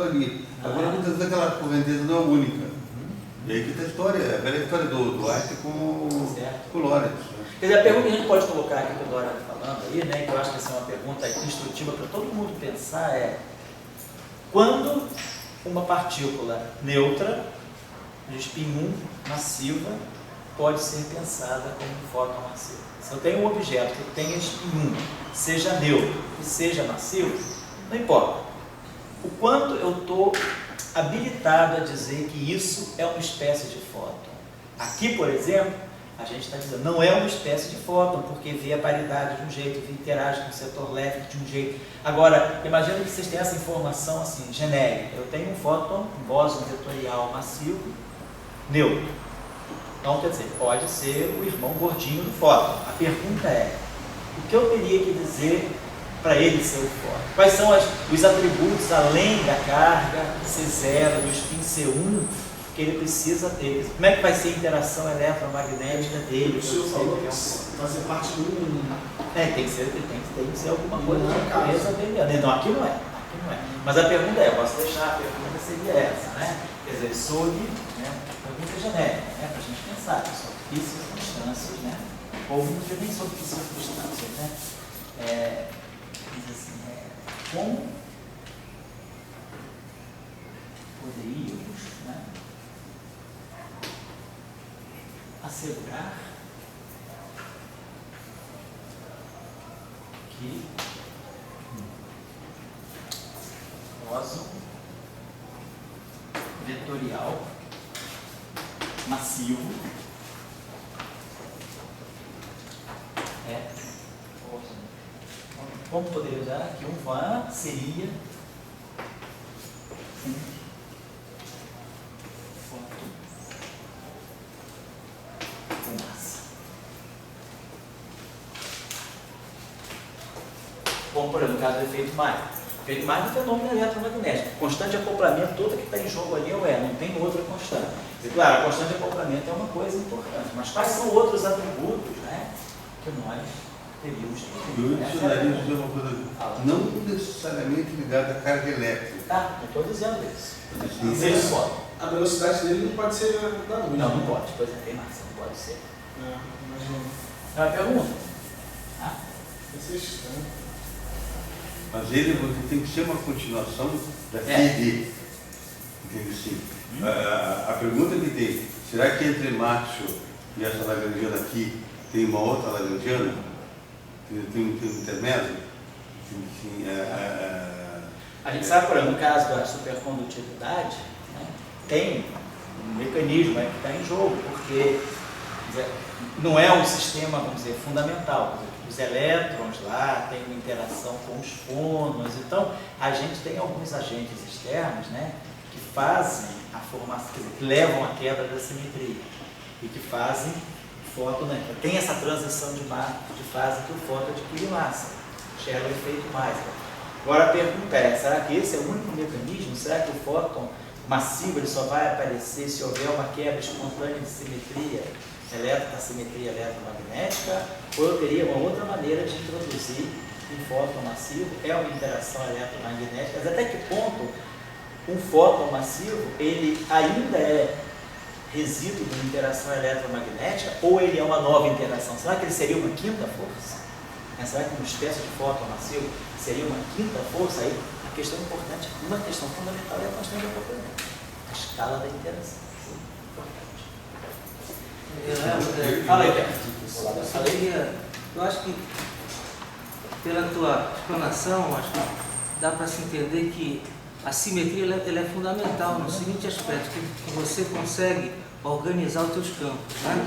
ali. Agora, muitas vezes aquela correnteza não é única. E aí que está a história, a velha história do Einstein com o Lorentz. Quer dizer, a pergunta que a gente pode colocar aqui, que o Dora está falando aí, né, que eu acho que essa é uma pergunta instrutiva para todo mundo pensar, é quando uma partícula neutra, de spin 1 massiva, pode ser pensada como um fóton massivo. Se eu tenho um objeto que tenha spin 1, seja neutro e seja massivo, não importa. O quanto eu estou habilitado a dizer que isso é uma espécie de fóton. Aqui, por exemplo, a gente está dizendo, não é uma espécie de fóton, porque vê a paridade de um jeito, vê interage com o setor elétrico de um jeito. Agora, imagina que vocês têm essa informação assim, genérica. Eu tenho um fóton, um bóson vetorial massivo, neutro. Então, quer dizer, pode ser o irmão gordinho do fóton. A pergunta é, o que eu teria que dizer para ele ser o fóton? Quais são os atributos, além da carga C0, do spin C1, que ele precisa ter? Como é que vai ser a interação eletromagnética dele? O senhor falou que fazer parte do tem que ser alguma coisa de natureza bem. Não, aqui não é. Mas a pergunta é, eu posso deixar, a pergunta seria essa, né? Quer dizer, sob, né, pergunta genérica, né, para a gente pensar, sobre que circunstâncias, né? Ou não dizer nem sobre que circunstâncias, né? Diz assim, como poderíamos, né, assegurar que bóson vetorial massivo é bóson. Como poderia usar que um van seria um fóton com massa. Como, por exemplo, no caso do efeito Mayer. O efeito Mayer é um fenômeno eletromagnético. Constante de acoplamento, toda que está em jogo ali não tem outra constante. E, claro, a constante de acoplamento é uma coisa importante, mas quais são outros atributos, né, que nós teríamos que Eu adicionaria dizer uma coisa, não necessariamente ligada à carga elétrica. Não estou dizendo isso. Sim. A velocidade dele não pode ser da luz. Não pode. Pois é, tem massa, não pode ser. Imagina. É uma pergunta? Isso é estranho. Mas ele tem que ser uma continuação da TD. Entende assim? A pergunta que tem, será que entre Macho e essa lagrangiana aqui tem uma outra lagrangiana? Tem um intermédio? A gente sabe, por exemplo, no caso da supercondutividade, né, tem um mecanismo aí que está em jogo, porque não é um sistema, vamos dizer, fundamental. Os elétrons lá têm uma interação com os fônons, então a gente tem alguns agentes externos, né, que fazem a formação, quer dizer, que levam à quebra da simetria e que fazem o fóton, né, tem essa transição de fase que o fóton adquire massa, gera o efeito Mayer. Agora a pergunta é, será que esse é o único mecanismo? Será que o fóton massivo ele só vai aparecer se houver uma quebra espontânea de simetria elétrica, simetria eletromagnética, ou eu teria uma outra maneira de introduzir um fóton massivo? É uma interação eletromagnética, mas até que ponto um fóton massivo ele ainda é resíduo de uma interação eletromagnética ou ele é uma nova interação? Será que ele seria uma quinta força? Será que uma espécie de fóton massivo seria uma quinta força? Aí a questão importante, uma questão fundamental é a constante de acoplamento, a escala da interação. Fala aí, Pedro. Eu acho que, pela tua explanação, acho que dá para se entender que a simetria ela é fundamental no seguinte aspecto, que você consegue organizar os teus campos, né?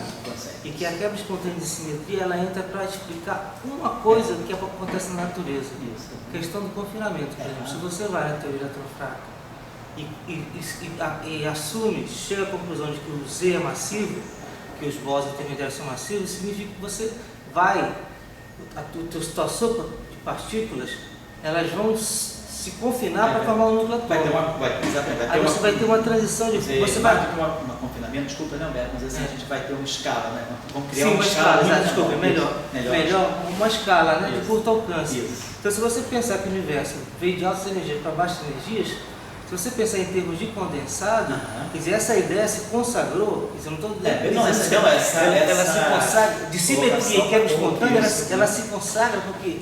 E que a quebra espontânea de simetria ela entra para explicar uma coisa que acontece na natureza. Questão do confinamento, por exemplo. Se você vai na teoria eletrofrágil e assume, chega à conclusão de que o Z é massivo, que os bósons intermediários são massivos, significa que você vai, tua sopa de partículas, elas vão se confinar para formar um núcleo atômico. Aí você vai ter uma transição de... Você vai ter um confinamento, desculpa, não, Beto, mas assim a gente vai ter uma escala, né? Vamos criar uma escala. Desculpa, melhor, uma escala, né, de curto alcance. Isso. Então, se você pensar que o universo veio de altas energias para baixas energias, Se você pensar em termos de condensado, quer dizer, essa ideia se consagrou, quer dizer, eu não estou ela se consagra, de simetria e quebra espontânea, ela se consagra porque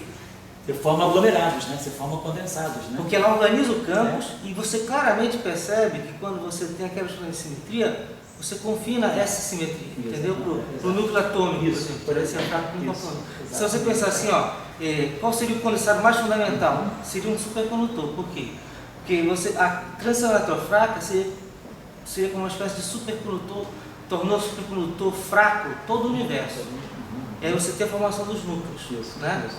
você forma aglomerados, né? Você forma condensados, né? Porque ela organiza o campus e você claramente percebe que quando você tem a quebra de simetria, você confina essa simetria, entendeu? Para o núcleo atômico, por exemplo. Se você pensar assim, ó, qual seria o condensado mais fundamental? Seria um supercondutor. Por quê? Porque a transição eletrofraca seria como uma espécie de supercondutor, tornou supercondutor fraco todo o universo. E aí você tem a formação dos núcleos, né?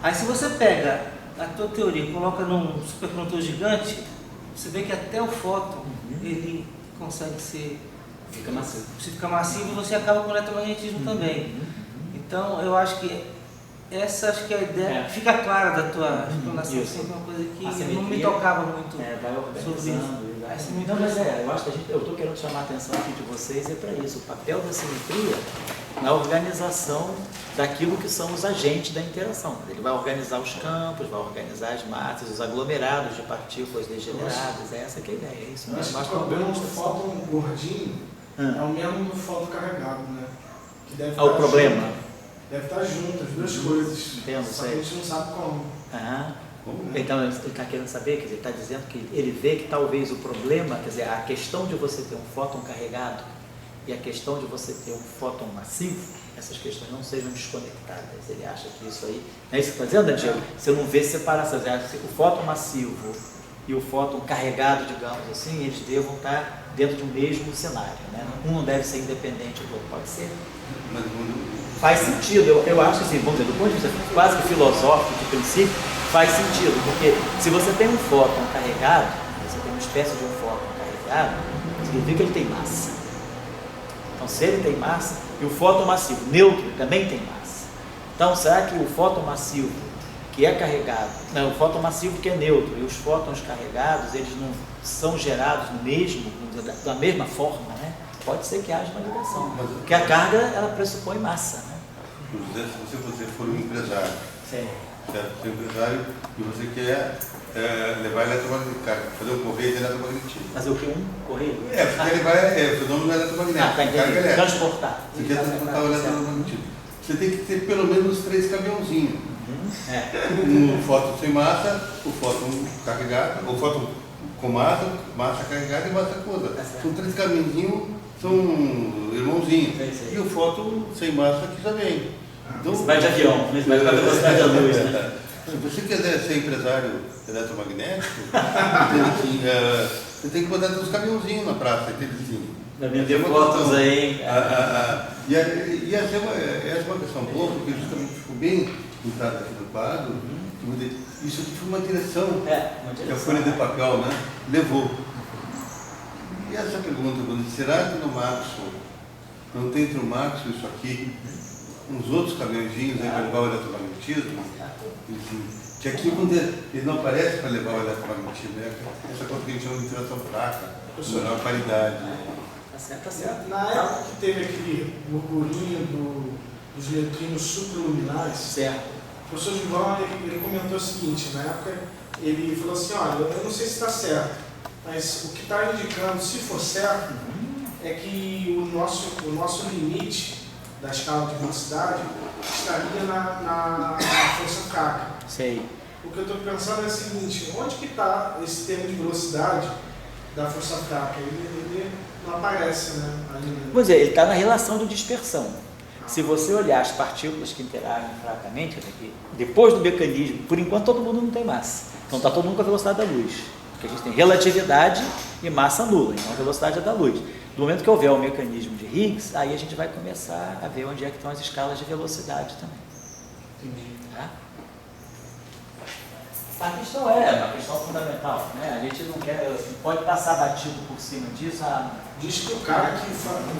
Aí se você pega a tua teoria e coloca num supercondutor gigante, você vê que até o fóton ele consegue ser... Fica massivo. Você fica massivo e você acaba com o eletromagnetismo também. Então eu acho que essa acho que é a ideia fica clara da tua explanação, sempre uma coisa que não me tocava muito vai sobre isso. Não, mas eu acho que eu estou querendo chamar a atenção aqui de vocês para isso, o papel da simetria na organização daquilo que são os agentes da interação. Ele vai organizar os campos, vai organizar as massas, os aglomerados de partículas degeneradas, essa que é a ideia, é isso mesmo. Mas o problema do fóton gordinho é o mesmo do fóton carregado, né? Que deve o problema? Deve estar junto, as duas coisas. Entendo, só que a gente não sabe como. Então ele está querendo saber, quer dizer, ele está dizendo que ele vê que talvez o problema, quer dizer, a questão de você ter um fóton carregado e a questão de você ter um fóton massivo, essas questões não sejam desconectadas. Ele acha que isso aí, não é isso que está dizendo, Diego? Você não vê separação, o fóton massivo e o fóton carregado, digamos assim, eles devam estar dentro de um mesmo cenário, né? Um não deve ser independente do outro, pode ser. Faz sentido, eu acho assim, vamos dizer, do ponto de vista quase que filosófico, de princípio, faz sentido, porque se você tem um fóton carregado, você tem uma espécie de um fóton carregado, significa que ele tem massa. Então, se ele tem massa, e o fóton massivo neutro também tem massa. Então, será que o fóton massivo que é carregado, não, o fóton massivo que é neutro e os fótons carregados, eles não são gerados no mesmo, da mesma forma, né? Pode ser que haja uma ligação, porque a carga, ela pressupõe massa, né? Se você for um empresário, certo? Você é um empresário e você quer levar eletromagnetismo, fazer um correio de eletromagnetismo. Fazer o que? Um correio? Você quer levar o fenômeno eletromagnético, transportar. Você quer transportar o eletromagnetismo. Você tem que ter pelo menos 3 caminhãozinhos. Um fóton sem massa, o fóton carregado, o fóton com massa carregada e massa coisa. São 3 caminhozinhos, são irmãozinhos. E o fóton sem massa que já vem. Então, vai de avião, mas vai com a velocidade da luz, né? Se você quiser ser empresário eletromagnético, você tem que botar os caminhãozinhos na praça, entende assim? Vender fotos aí. E essa é uma questão boa, porque justamente ficou bem pintado aqui no quadro. Isso aqui foi uma direção que a folha de papel, né, levou. E essa pergunta, será que no Maxwell não tem entre o Maxwell isso aqui, uns outros caminhãozinhos aí para levar o eletromagnetismo? Que aqui ele não aparece para levar o eletromagnetismo, né? Essa coisa que a gente chama de interação fraca, menor qualidade. Tá certo. Na época que teve aquele burburinho dos neutrinos superluminares, certo. o professor Gilvão ele comentou o seguinte, na época ele falou assim, olha, eu não sei se está certo, mas o que está indicando, se for certo, é que o nosso limite da escala de velocidade estaria na força fraca. Sei. O que eu estou pensando é o seguinte, onde que está esse termo de velocidade da força fraca? Ele não aparece, né? Ainda. Pois é, ele está na relação de dispersão. Se você olhar as partículas que interagem fracamente, depois do mecanismo, por enquanto todo mundo não tem massa. Então está todo mundo com a velocidade da luz. Porque a gente tem relatividade e massa nula, então a velocidade é da luz. No momento que houver o mecanismo de Higgs, aí a gente vai começar a ver onde é que estão as escalas de velocidade também. Tá? A questão é uma questão fundamental, né? A gente não pode passar batido por cima disso. Diz que o cara que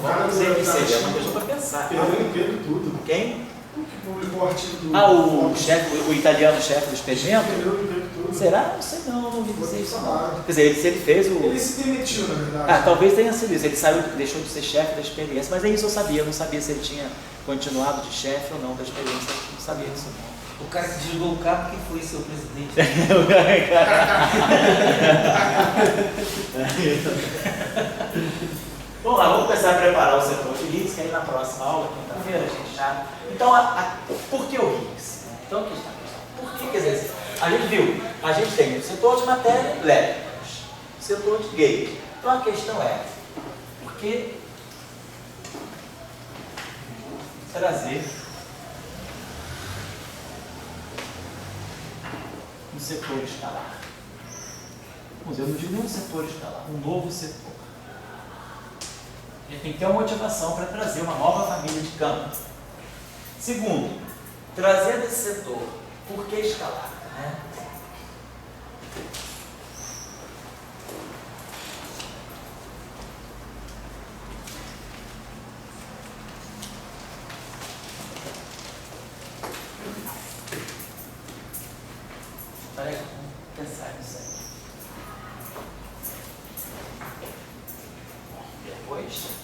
vamos dizer que seria uma questão para pensar. Perdeu emprego tudo. Quem? O que publicou o artigo do... o italiano chefe do experimento? Perdeu emprego tudo. Será? Não sei não ouvi dizer isso não. Quer dizer, se ele fez o... Ele se demitiu, na verdade. Talvez tenha sido isso. Ele saiu, deixou de ser chefe da experiência. Mas é isso eu sabia. Eu não sabia se ele tinha continuado de chefe ou não da experiência. Eu não sabia disso não. O cara que desligou o cabo, que foi seu presidente. Vamos lá, vamos começar a preparar o setor de RICS, que aí na próxima aula, quinta-feira, a gente já... Então, por que o RICS? Então, aqui está a questão. Por que, quer dizer, a gente viu, a gente tem o setor de matéria elétricas, o setor de gate. Então, a questão é, por que trazer um setor escalar? Vamos dizer, eu não digo nem um setor escalar, um novo setor. A gente tem que ter uma motivação para trazer uma nova família de campos. Segundo, trazer desse setor, por que escalar? Né? Peraí, vamos pensar nisso aí. Depois...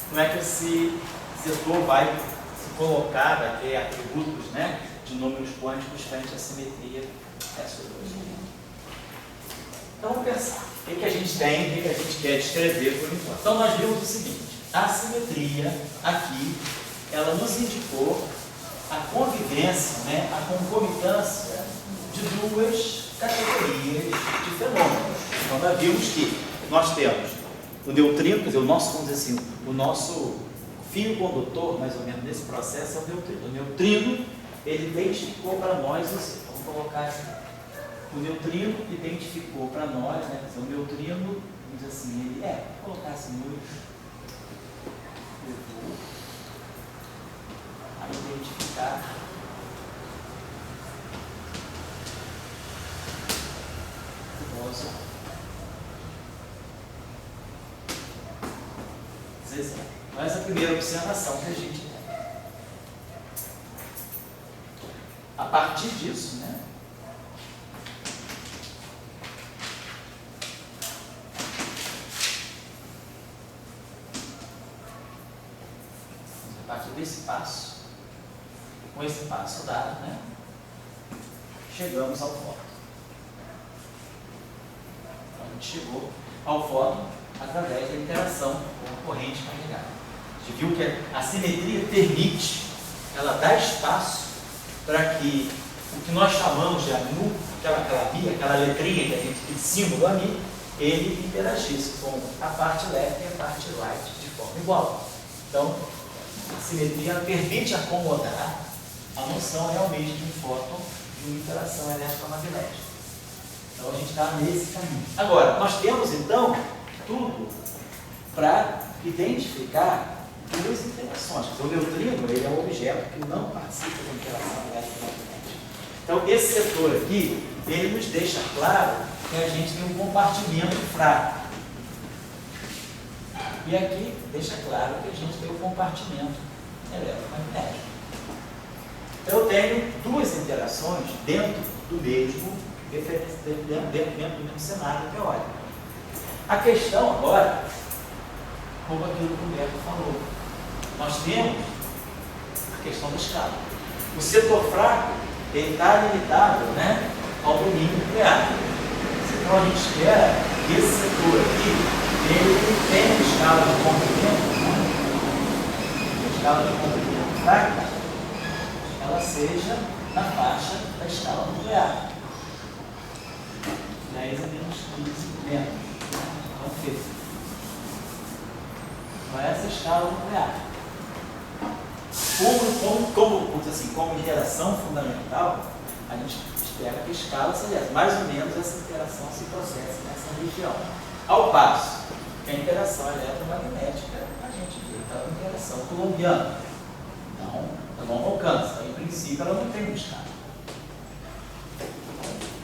Como é que esse setor vai se colocar, vai ter atributos, né, de números quânticos frente à simetria S2? Então vamos pensar, o que a gente tem, o que a gente quer descrever por enquanto. Então nós vimos o seguinte, a simetria aqui, ela nos indicou a convivência, né, a concomitância de duas categorias de fenômenos. Então nós vimos que nós temos o neutrino, quer dizer, o nosso, vamos dizer assim, o nosso fio condutor, mais ou menos, nesse processo é o neutrino. O neutrino, ele identificou para nós, vamos colocar assim, o neutrino identificou para nós, né, quer dizer, o neutrino, vamos dizer assim, ele vou colocar assim, nos levou a identificar o bóson. Então, essa é a primeira observação que a gente tem. A partir disso, né? A partir desse passo, com esse passo dado, né? Chegamos ao fóton. Então, a gente chegou ao fóton através da interação com a corrente carregada. A gente viu que a simetria permite, ela dá espaço para que o que nós chamamos de AMI, aquela letrinha que a gente tem símbolo AMI, ele interagisse com a parte left e a parte right de forma igual. Então, a simetria permite acomodar a noção realmente de um fóton de uma interação eletromagnética. Então, a gente está nesse caminho. Agora, nós temos, então, tudo para identificar duas interações. O neutrino, ele é um objeto que não participa da interação eletromagnética. Então, esse setor aqui, ele nos deixa claro que a gente tem um compartimento fraco. E aqui deixa claro que a gente tem um compartimento eletromagnético. Então, eu tenho duas interações dentro do mesmo cenário teórico. A questão agora, como aquilo que o Humberto falou, nós temos a questão da escala. O setor fraco, ele está limitado, né, ao domínio nuclear. Então a gente espera que esse setor aqui, ele tenha uma escala de comprimento, né, a escala de comprimento fraca, ela seja na faixa da escala nuclear. 10 a menos 15 metros. Então, essa escala nuclear. Como interação fundamental, a gente espera que a escala seja essa. Mais ou menos essa interação se processa nessa região. Ao passo que a interação eletromagnética, a gente vê que ela é uma interação colombiana. Então, ela não alcança. Então, em princípio, ela não tem uma escala.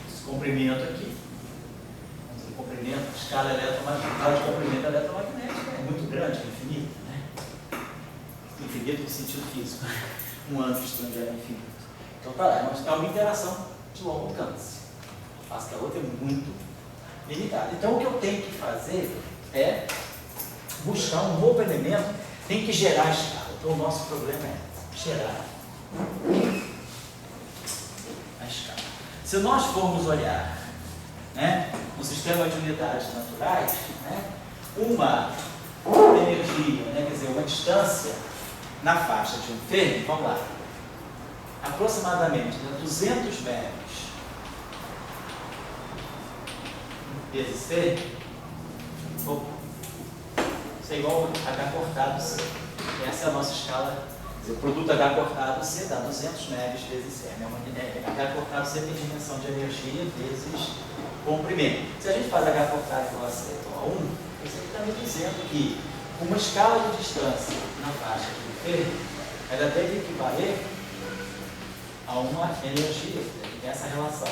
Esse comprimento aqui, o comprimento, a escala eletromagnética, de comprimento eletromagnético é muito grande, é infinito, né? Infinito no sentido físico. Um âmbito estrangeiro é infinito. Então, tá lá, é uma interação de longo alcance. Faz que a outra é muito limitada. Então, o que eu tenho que fazer é buscar um novo elemento, tem que gerar a escala. Então, o nosso problema é gerar a escala. Se nós formos olhar, né, no sistema de unidades naturais, né, uma energia, né, quer dizer, uma distância na faixa de um Fermi, vamos lá, aproximadamente 200 metros vezes Fermi, isso é igual a H cortado C. Essa é a nossa escala. O produto H cortado C dá 200 MeV vezes C. H cortado C tem dimensão de energia vezes comprimento. Se a gente faz H cortado igual a C igual a 1, isso aqui está me dizendo que uma escala de distância na faixa de Fermi, ela deve equivaler a uma energia, que tem essa relação,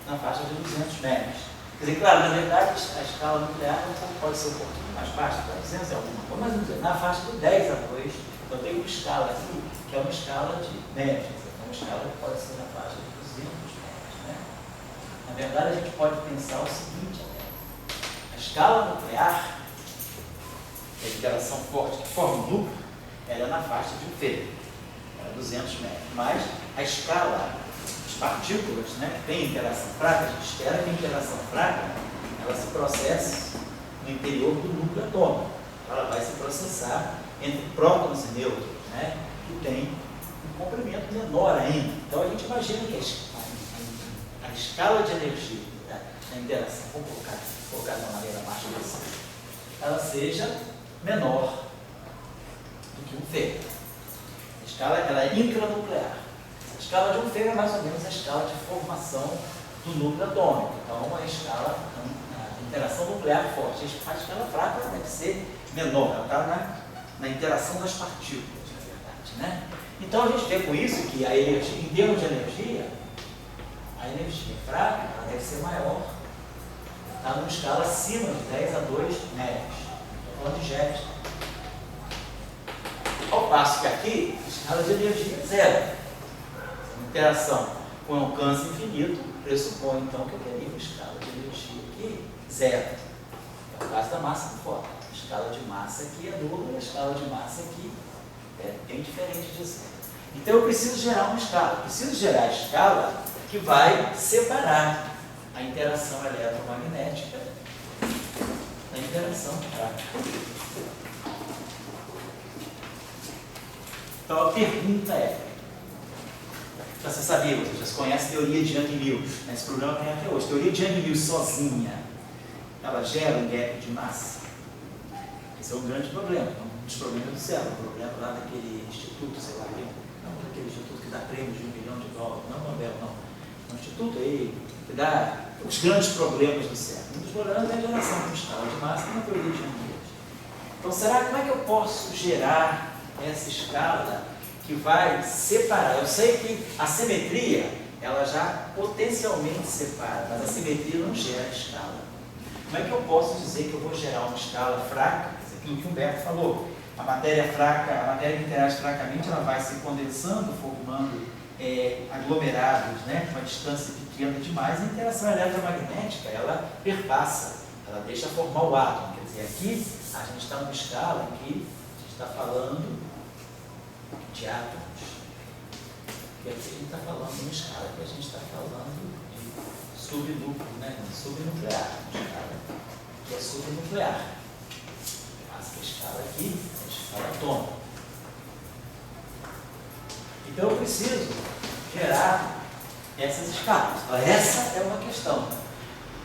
na faixa de 200 MeV. Quer dizer, claro, na verdade, a escala nuclear pode ser um pouquinho mais baixa, para 200 é alguma coisa, mas vamos dizer, na faixa de 10 a 2, eu tenho uma escala aqui, que é uma escala de MeV, é uma escala que pode ser na faixa de 200 MeV. Né? Na verdade, a gente pode pensar o seguinte, a escala nuclear, que é a interação forte que forma um núcleo, ela é na faixa de um Fermi, 200 MeV, mas a escala partículas, né, que tem interação fraca, a gente espera que a interação fraca ela se processe no interior do núcleo atômico. Ela vai se processar entre prótons e nêutrons, né, que tem um comprimento menor ainda. Então a gente imagina que a escala de energia da interação, vamos colocar de uma maneira mais possível, ela seja menor do que um Fermi. A escala ela é intranuclear. A escala de um Fermi é mais ou menos a escala de formação do núcleo atômico. Então, a escala, a interação nuclear forte. A escala fraca deve ser menor, ela está na interação das partículas, na verdade. Né? Então, a gente vê com isso que a energia, em termos de energia, a energia fraca ela deve ser maior. Está numa escala acima de 10 a 2 MeV. Estou falando de GeV. Ao passo que aqui, a escala de energia é zero. Interação com alcance infinito pressupõe então que eu teria uma escala de energia aqui zero. É o caso da massa do fóton. A escala de massa aqui é nula e a escala de massa aqui é bem diferente de zero. Então eu preciso gerar uma escala. Preciso gerar a escala que vai separar a interação eletromagnética da interação fraca. Então a pergunta é, você sabia, você já se conhece a teoria de Young-Mills, né? Esse problema tem até hoje. A teoria de Young-Mills sozinha, ela gera um gap de massa? Esse é um grande problema, um dos problemas do cérebro, o problema lá daquele instituto, sei lá, não daquele instituto que dá prêmio de $1 milhão, não Nobel, não. É um instituto aí que dá os grandes problemas do cérebro. Um dos problemas é a geração de uma escala de massa, que é uma teoria de Young-Mills. Então, como é que eu posso gerar essa escala que vai separar? Eu sei que a simetria, ela já potencialmente separa, mas a simetria não gera escala. Como é que eu posso dizer que eu vou gerar uma escala fraca? Aquilo que o Humberto falou, a matéria fraca, a matéria que interage fracamente, ela vai se condensando, formando aglomerados, né, com uma distância pequena demais, e a interação eletromagnética, ela perpassa, ela deixa formar o átomo. Quer dizer, aqui a gente está numa escala em que a gente está falando de átomos. Quer dizer, a gente está falando de uma escala que a gente está falando de subnúcleo, né? Subnuclear, uma escala que é subnuclear. Mas a escala aqui é a escala atômica. Então eu preciso gerar essas escalas. Essa é uma questão.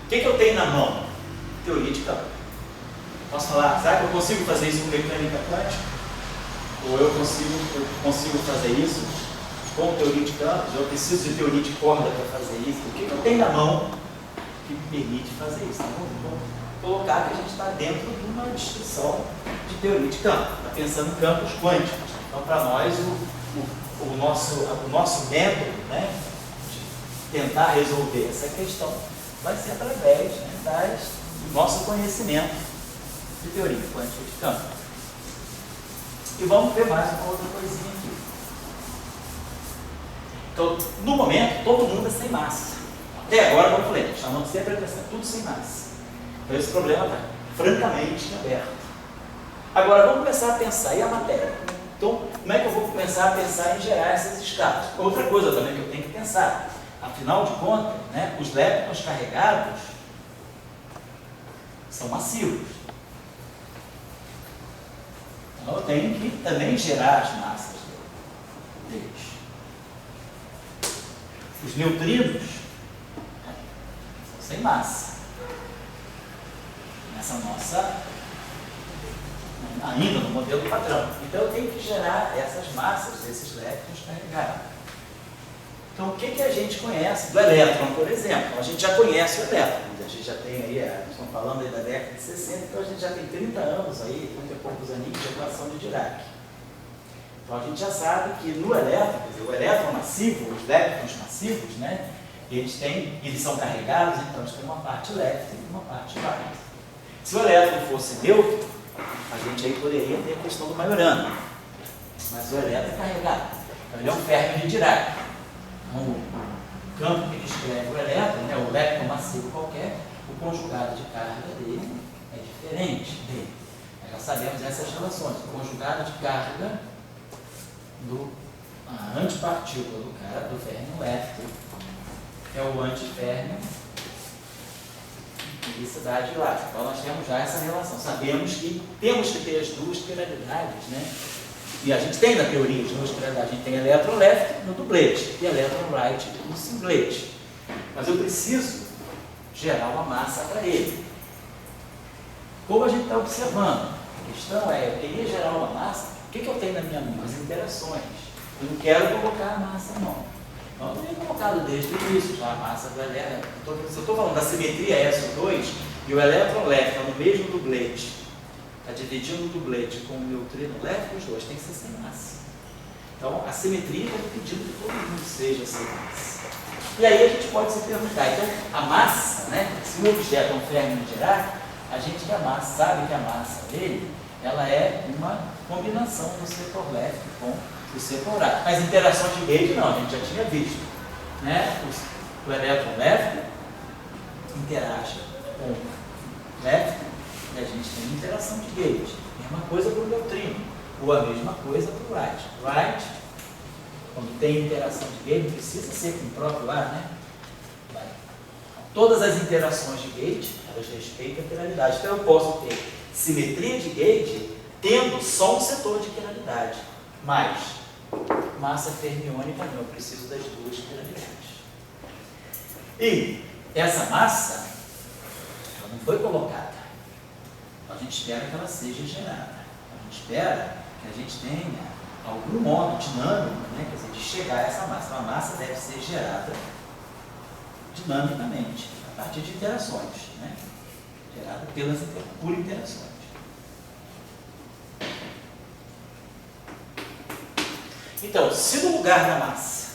O que eu tenho na mão? Teoria de campo. Posso falar, será que eu consigo fazer isso com mecânica quântica? Ou eu consigo fazer isso com teoria de campos, eu preciso de teoria de corda para fazer isso, o que eu tenho na mão que me permite fazer isso? Então, vamos colocar que a gente está dentro de uma descrição de teoria de campo, está pensando em campos quânticos. Então, para nós, o nosso método, né, de tentar resolver essa questão vai ser através, né, do nosso conhecimento de teoria quântica de campo. E vamos ver mais uma outra coisinha aqui. Então, no momento, todo mundo é sem massa. Até agora, como eu falei, chamando sempre a atenção, tudo sem massa. Então, esse problema está francamente aberto. Agora, vamos começar a pensar, e a matéria? Então, como é que eu vou começar a pensar em gerar essas escalas? Outra coisa também que eu tenho que pensar, afinal de contas, né, os leptons carregados são massivos. Então, eu tenho que também gerar as massas deles. Os neutrinos são sem massa. Nessa nossa, ainda no modelo padrão. Então eu tenho que gerar essas massas, esses leptons carregados. Então o que a gente conhece do elétron, por exemplo? A gente já conhece o elétron, a gente já tem aí, estamos falando aí da década de 60, então a gente já tem 30 anos aí, 30 e poucos aninhos de equação de Dirac. Então a gente já sabe que no elétron, quer dizer, o elétron massivo, os leptons massivos, né, eles são carregados, então eles têm uma parte léptica e uma parte right. Se o elétron fosse neutro, a gente aí poderia ter a questão do Majorana. Mas o elétron é carregado. Então ele é um férmio de Dirac. Então, o campo que descreve o elétron, né, o lepton massivo qualquer, o conjugado de carga dele é diferente dele. Nós já sabemos essas relações. O conjugado de carga a antipartícula do férmio léptico é o antiférmio de cidade lá. Então nós temos já essa relação. Sabemos que temos que ter as duas quiralidades, né? E a gente tem na teoria as duas quiralidades. A gente tem elétron left no duplete e elétron right no singlete. Mas eu preciso gerar uma massa para ele. Como a gente está observando, a questão é, eu queria gerar uma massa, o que eu tenho na minha mão? As interações. Eu não quero colocar a massa, não. Então, eu tenho colocado desde o início já a massa do elétron. Se eu estou falando da simetria SO2 e o elétron left no mesmo dublete, está dividindo o dublete com o neutrino left, os dois têm que ser sem massa. Então, a simetria está pedindo que todo mundo seja sem massa. E aí a gente pode se perguntar, então, a massa, né? Se o objeto é um férmio de Dirac, a gente que a massa, sabe que a massa dele, ela é uma combinação do setor left com o setor right. As interações de rede, não, a gente já tinha visto, né? O elétron left interage com o left e a gente tem interação de gate. Mesma coisa para o neutrino, ou a mesma coisa para o right. Right, quando tem interação de gate, precisa ser com o próprio ar, né? Todas as interações de gate, elas respeitam a quiralidade. Então eu posso ter simetria de gate tendo só um setor de quiralidade, mas massa fermiônica não, eu preciso das duas quiralidades. E essa massa, ela não foi colocada. A gente espera que ela seja gerada. A gente espera que a gente tenha algum modo dinâmico, né, quer dizer, de chegar a essa massa. A massa deve ser gerada dinamicamente, a partir de interações, né, gerada por interações. Então, se no lugar da massa,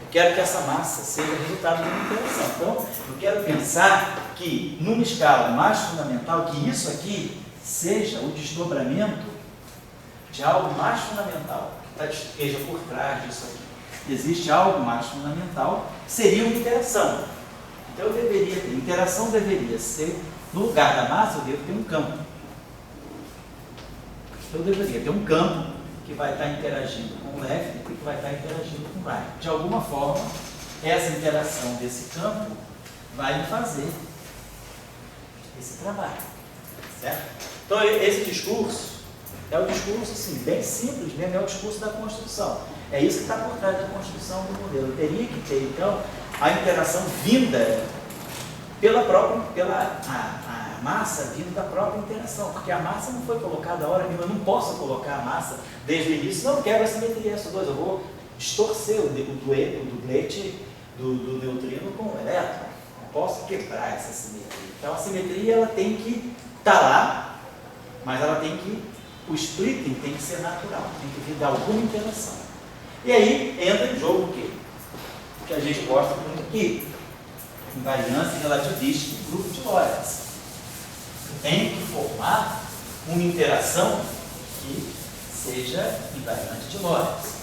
eu quero que essa massa seja resultado de uma interação. Então, eu quero pensar que, numa escala mais fundamental, que isso aqui seja o desdobramento de algo mais fundamental, que esteja por trás disso aqui. Existe algo mais fundamental, que seria uma interação. Então, eu deveria ter, interação deveria ser, no lugar da massa, eu devo ter um campo. Eu deveria ter um campo que vai estar interagindo com o left e que vai estar interagindo com o right. De alguma forma, essa interação desse campo vai me fazer esse trabalho, certo? Então, esse discurso é o discurso, assim, bem simples mesmo, é o discurso da construção. É isso que está por trás da construção do modelo. Eu teria que ter, então, a interação vinda a massa vindo da própria interação, porque a massa não foi colocada a hora nenhuma, eu não posso colocar a massa desde o início, não quero a simetria SO2, eu vou distorcer o duplete do neutrino com o elétron. Eu posso quebrar essa simetria. Então a simetria ela tem que estar lá, mas ela tem que, o splitting tem que ser natural, tem que vir de alguma interação. E aí entra em jogo o quê? Que a gente gosta muito aqui, invariância relativística do grupo de Lorentz. Tem que formar uma interação que seja invariante de Lorentz.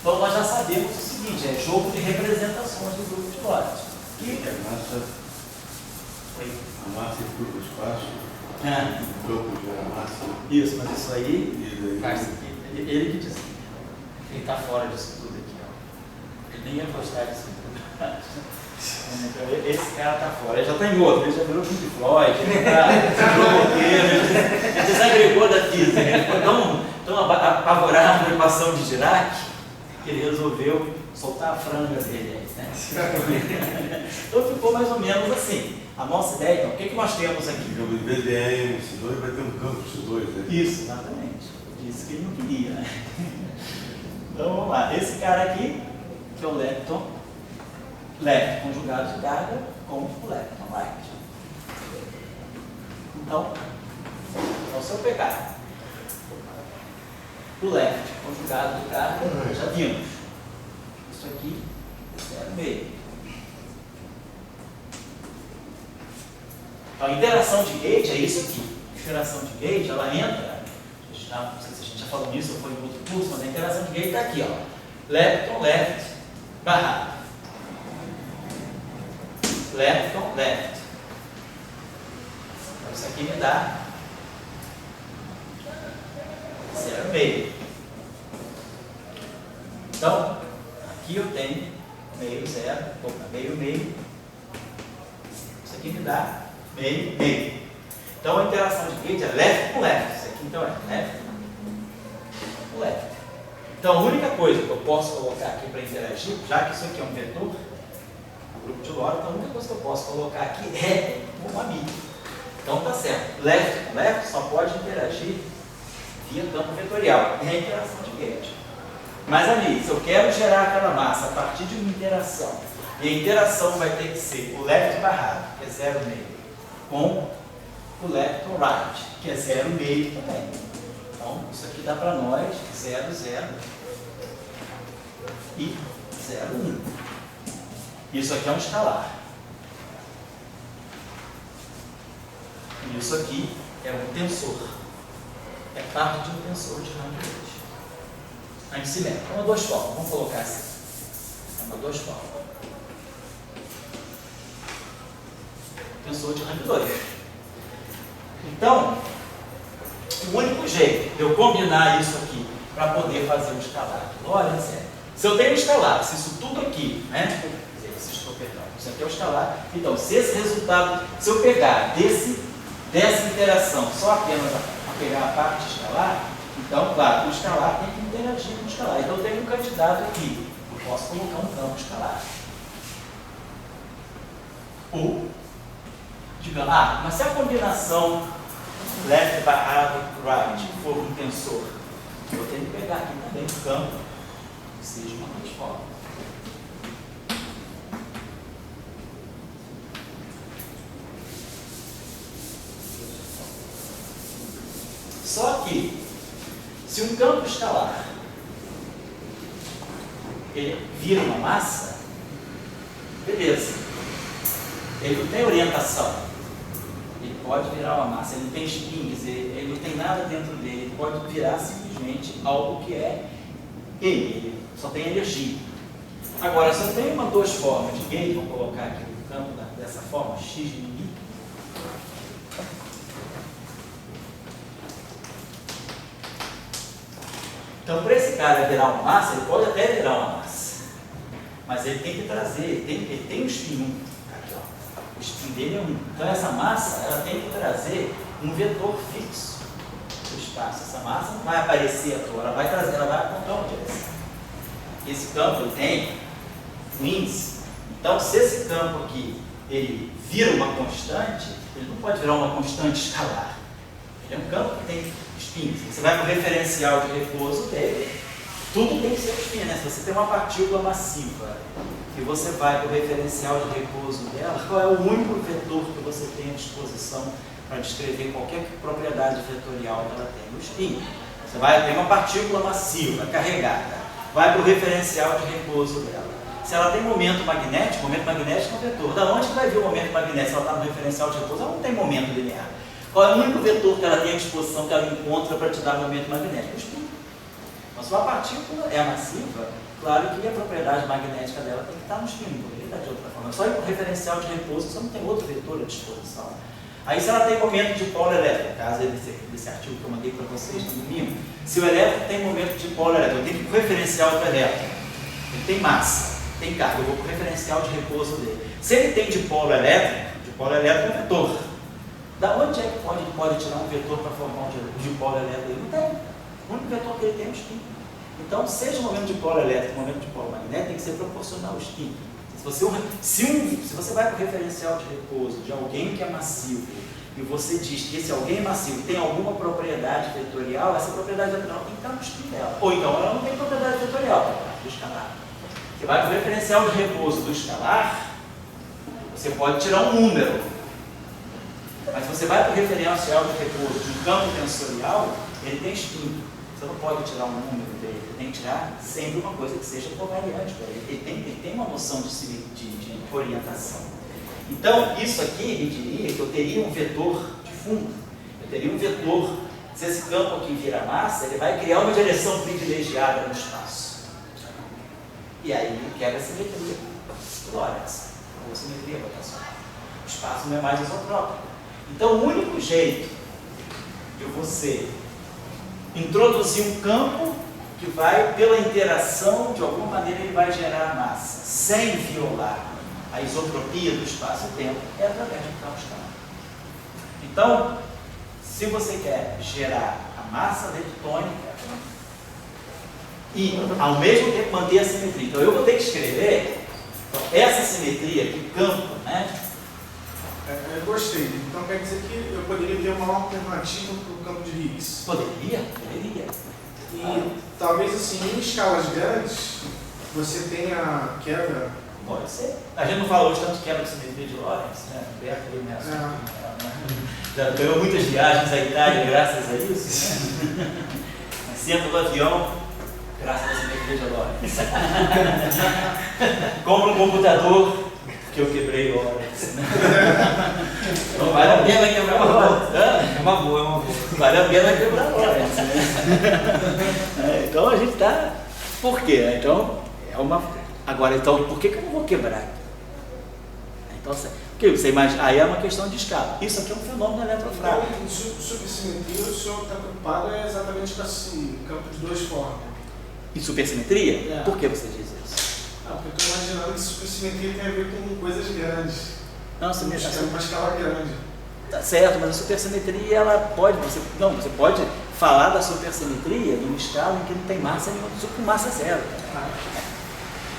Então nós já sabemos o seguinte, é jogo de representações do grupo de Lorentz. Que a massa ocupa o espaço, o campo gera massa. Isso, mas isso aí, E daí, ele que diz. Ele está fora disso tudo aqui. Ó. Ele nem ia gostar disso tudo. Então, esse cara está fora. Ele já está em outro, ele já virou Pink Floyd, ele está bloqueiro, ele desagregou da física. Ele ficou tão apavorado com a equação de Dirac que ele resolveu soltar a franga dele. Né? Então ficou mais ou menos assim. A nossa ideia, então, o que nós temos aqui? digamos, em vez de M, C2, vai ter um campo C2, né? Isso, exatamente. Disse que ele não queria, né? Então vamos lá. Esse cara aqui, que é o lepton conjugado de carga com o lepton light. Então se eu pegar o lepton conjugado de carga, já vimos. Isso aqui é 0,5. Então, a interação de gauge é isso aqui. A interação de gauge, ela entra, não sei se a gente já falou nisso ou foi em outro curso, mas a interação de gauge está aqui, ó. Lepton, left, barrado. Lepton, left. Então, isso aqui me dá 0,5. Então, aqui eu tenho meio, zero, meio. Isso aqui me dá meio. Então a interação de gauge é left com left. Isso aqui então é left com left. Então a única coisa que eu posso colocar aqui para interagir, já que isso aqui é um vetor, o grupo de Lorentz, então a única coisa que eu posso colocar aqui é uma mídia. Então tá certo. Left com left só pode interagir via campo vetorial. É a interação de gauge. Mas ali, se eu quero gerar aquela massa a partir de uma interação, e a interação vai ter que ser o left barrado, que é 0,5, com o lepton right, que é 0,5 também. Então, isso aqui dá para nós 0, 0 e 0, 1. Isso aqui é um escalar. E isso aqui é um tensor. É parte de um tensor de Randle. Antissimétrico. É uma duas formas. Vamos colocar assim. É uma duas formas. Tensor de Randle 2. Então, o único jeito de eu combinar isso aqui para poder fazer um escalar de Lorentz é, se eu tenho um escalar, se isso tudo aqui, né? Quer dizer, isso aqui é o escalar. Então, se esse resultado, se eu pegar dessa interação só apenas a pegar a parte escalar, então, claro, o escalar tem que interagir com o escalar. Então, eu tenho um candidato aqui. Eu posso colocar um campo escalar. Ou, digamos, mas se a combinação left barrado right for um tensor, eu tenho que pegar aqui também um campo que seja uma transforma. Só que, se um campo escalar ele vira uma massa, beleza. Ele não tem orientação. Ele pode virar uma massa, ele não tem spin, quer dizer, ele não tem nada dentro dele, ele pode virar simplesmente algo que é ele só tem energia. Agora, se eu tenho uma duas formas de gauge, vou colocar aqui no campo dessa forma, x de I. Então, para esse cara virar uma massa, ele pode até virar uma massa, mas ele tem que trazer, ele tem um spin 1, aqui, ó. O spin dele é 1. Então, essa massa, ela tem que trazer um vetor fixo do espaço. Essa massa não vai aparecer à toa, ela vai trazer, ela vai apontar uma direção. Esse campo ele tem um índice. Então, se esse campo aqui ele vira uma constante, ele não pode virar uma constante escalar. Ele é um campo que tem spin. Se você vai para o referencial de repouso dele, tudo tem que ser spin, né? Se você tem uma partícula massiva e você vai para o referencial de repouso dela, qual é o único vetor que você tem à disposição para descrever qualquer propriedade vetorial que ela tem? O spin. Você vai ter uma partícula massiva, carregada, vai para o referencial de repouso dela. Se ela tem momento magnético é um vetor. Da onde que vai vir o momento magnético? Se ela está no referencial de repouso, ela não tem momento linear. Qual é o único vetor que ela tem à disposição, que ela encontra para te dar momento magnético? O spin. Mas se uma partícula é massiva, claro que a propriedade magnética dela tem que estar no spin, não poderia estar de outra forma. Só ir para o referencial de repouso, você não tem outro vetor à disposição. Aí se ela tem momento de polo elétrico, no caso desse artigo que eu mandei para vocês no domingo, se o elétrico tem momento de polo elétrico, eu tenho que ir para o referencial do elétrico. Ele tem massa, tem carga, eu vou para o referencial de repouso dele. Se ele tem dipolo elétrico é um vetor. Da onde é que pode tirar um vetor para formar um dipolo elétrico? Ele não tem. O único vetor que ele tem é o spin. Então, seja o momento de polo elétrico ou o momento de polo magnético, tem que ser proporcional ao spin. Se você vai para o referencial de repouso de alguém que é massivo e você diz que esse alguém massivo tem alguma propriedade vetorial, essa propriedade vetorial tem que estar no spin dela. Ou então ela não tem propriedade vetorial, do escalar. Você vai para o referencial de repouso do escalar, você pode tirar um número. Mas se você vai para o referencial de repouso de um campo tensorial, ele tem spin. Você não pode tirar um número dele, você tem que tirar sempre uma coisa que seja covariante para ele. Ele tem uma noção de orientação. Então, isso aqui me diria que eu teria um vetor de fundo. Eu teria um vetor, se esse campo aqui vira massa, ele vai criar uma direção privilegiada no espaço. E aí ele quebra a simetria de Lorentz, ou simetria rotacional. O espaço não é mais isotrópico. Então, o único jeito de você introduzir um campo que vai, pela interação, de alguma maneira ele vai gerar massa, sem violar a isotropia do espaço-tempo, é através de um campo escalar. Então, se você quer gerar a massa leptônica e, ao mesmo tempo, manter a simetria, então eu vou ter que escrever essa simetria aqui, campo, né? Eu gostei. Então quer dizer que eu poderia ter uma alternativa para o campo de Higgs. Poderia. E talvez assim, em escalas grandes, você tenha quebra. Pode ser. A gente não falou hoje tanto de quebra de simetria de Lorentz, né? Berkeley, né? Já ganhou muitas viagens à Itália graças a isso, né? Senta no avião, graças à simetria de Lorentz. Compra um computador que eu quebrei Lorentz. Não vale a pena quebrar Lorentz. É uma boa. Vale a pena quebrar Lorentz, né? Então a gente está... Por quê? Então, é uma... Agora, então, por que eu não vou quebrar? Então, porque você imagina, aí é uma questão de escala. Isso aqui é um fenômeno eletrofrágil. Então, em supersimetria, o senhor está preocupado exatamente com esse campo de duas formas. Em supersimetria? É. Por que você diz isso? Porque eu estou imaginando que supersimetria tem a ver com coisas grandes. Não, Uma escala grande. tá certo, mas a supersimetria, ela pode... Você pode falar da supersimetria numa escala em que não tem massa nenhuma, com massa zero.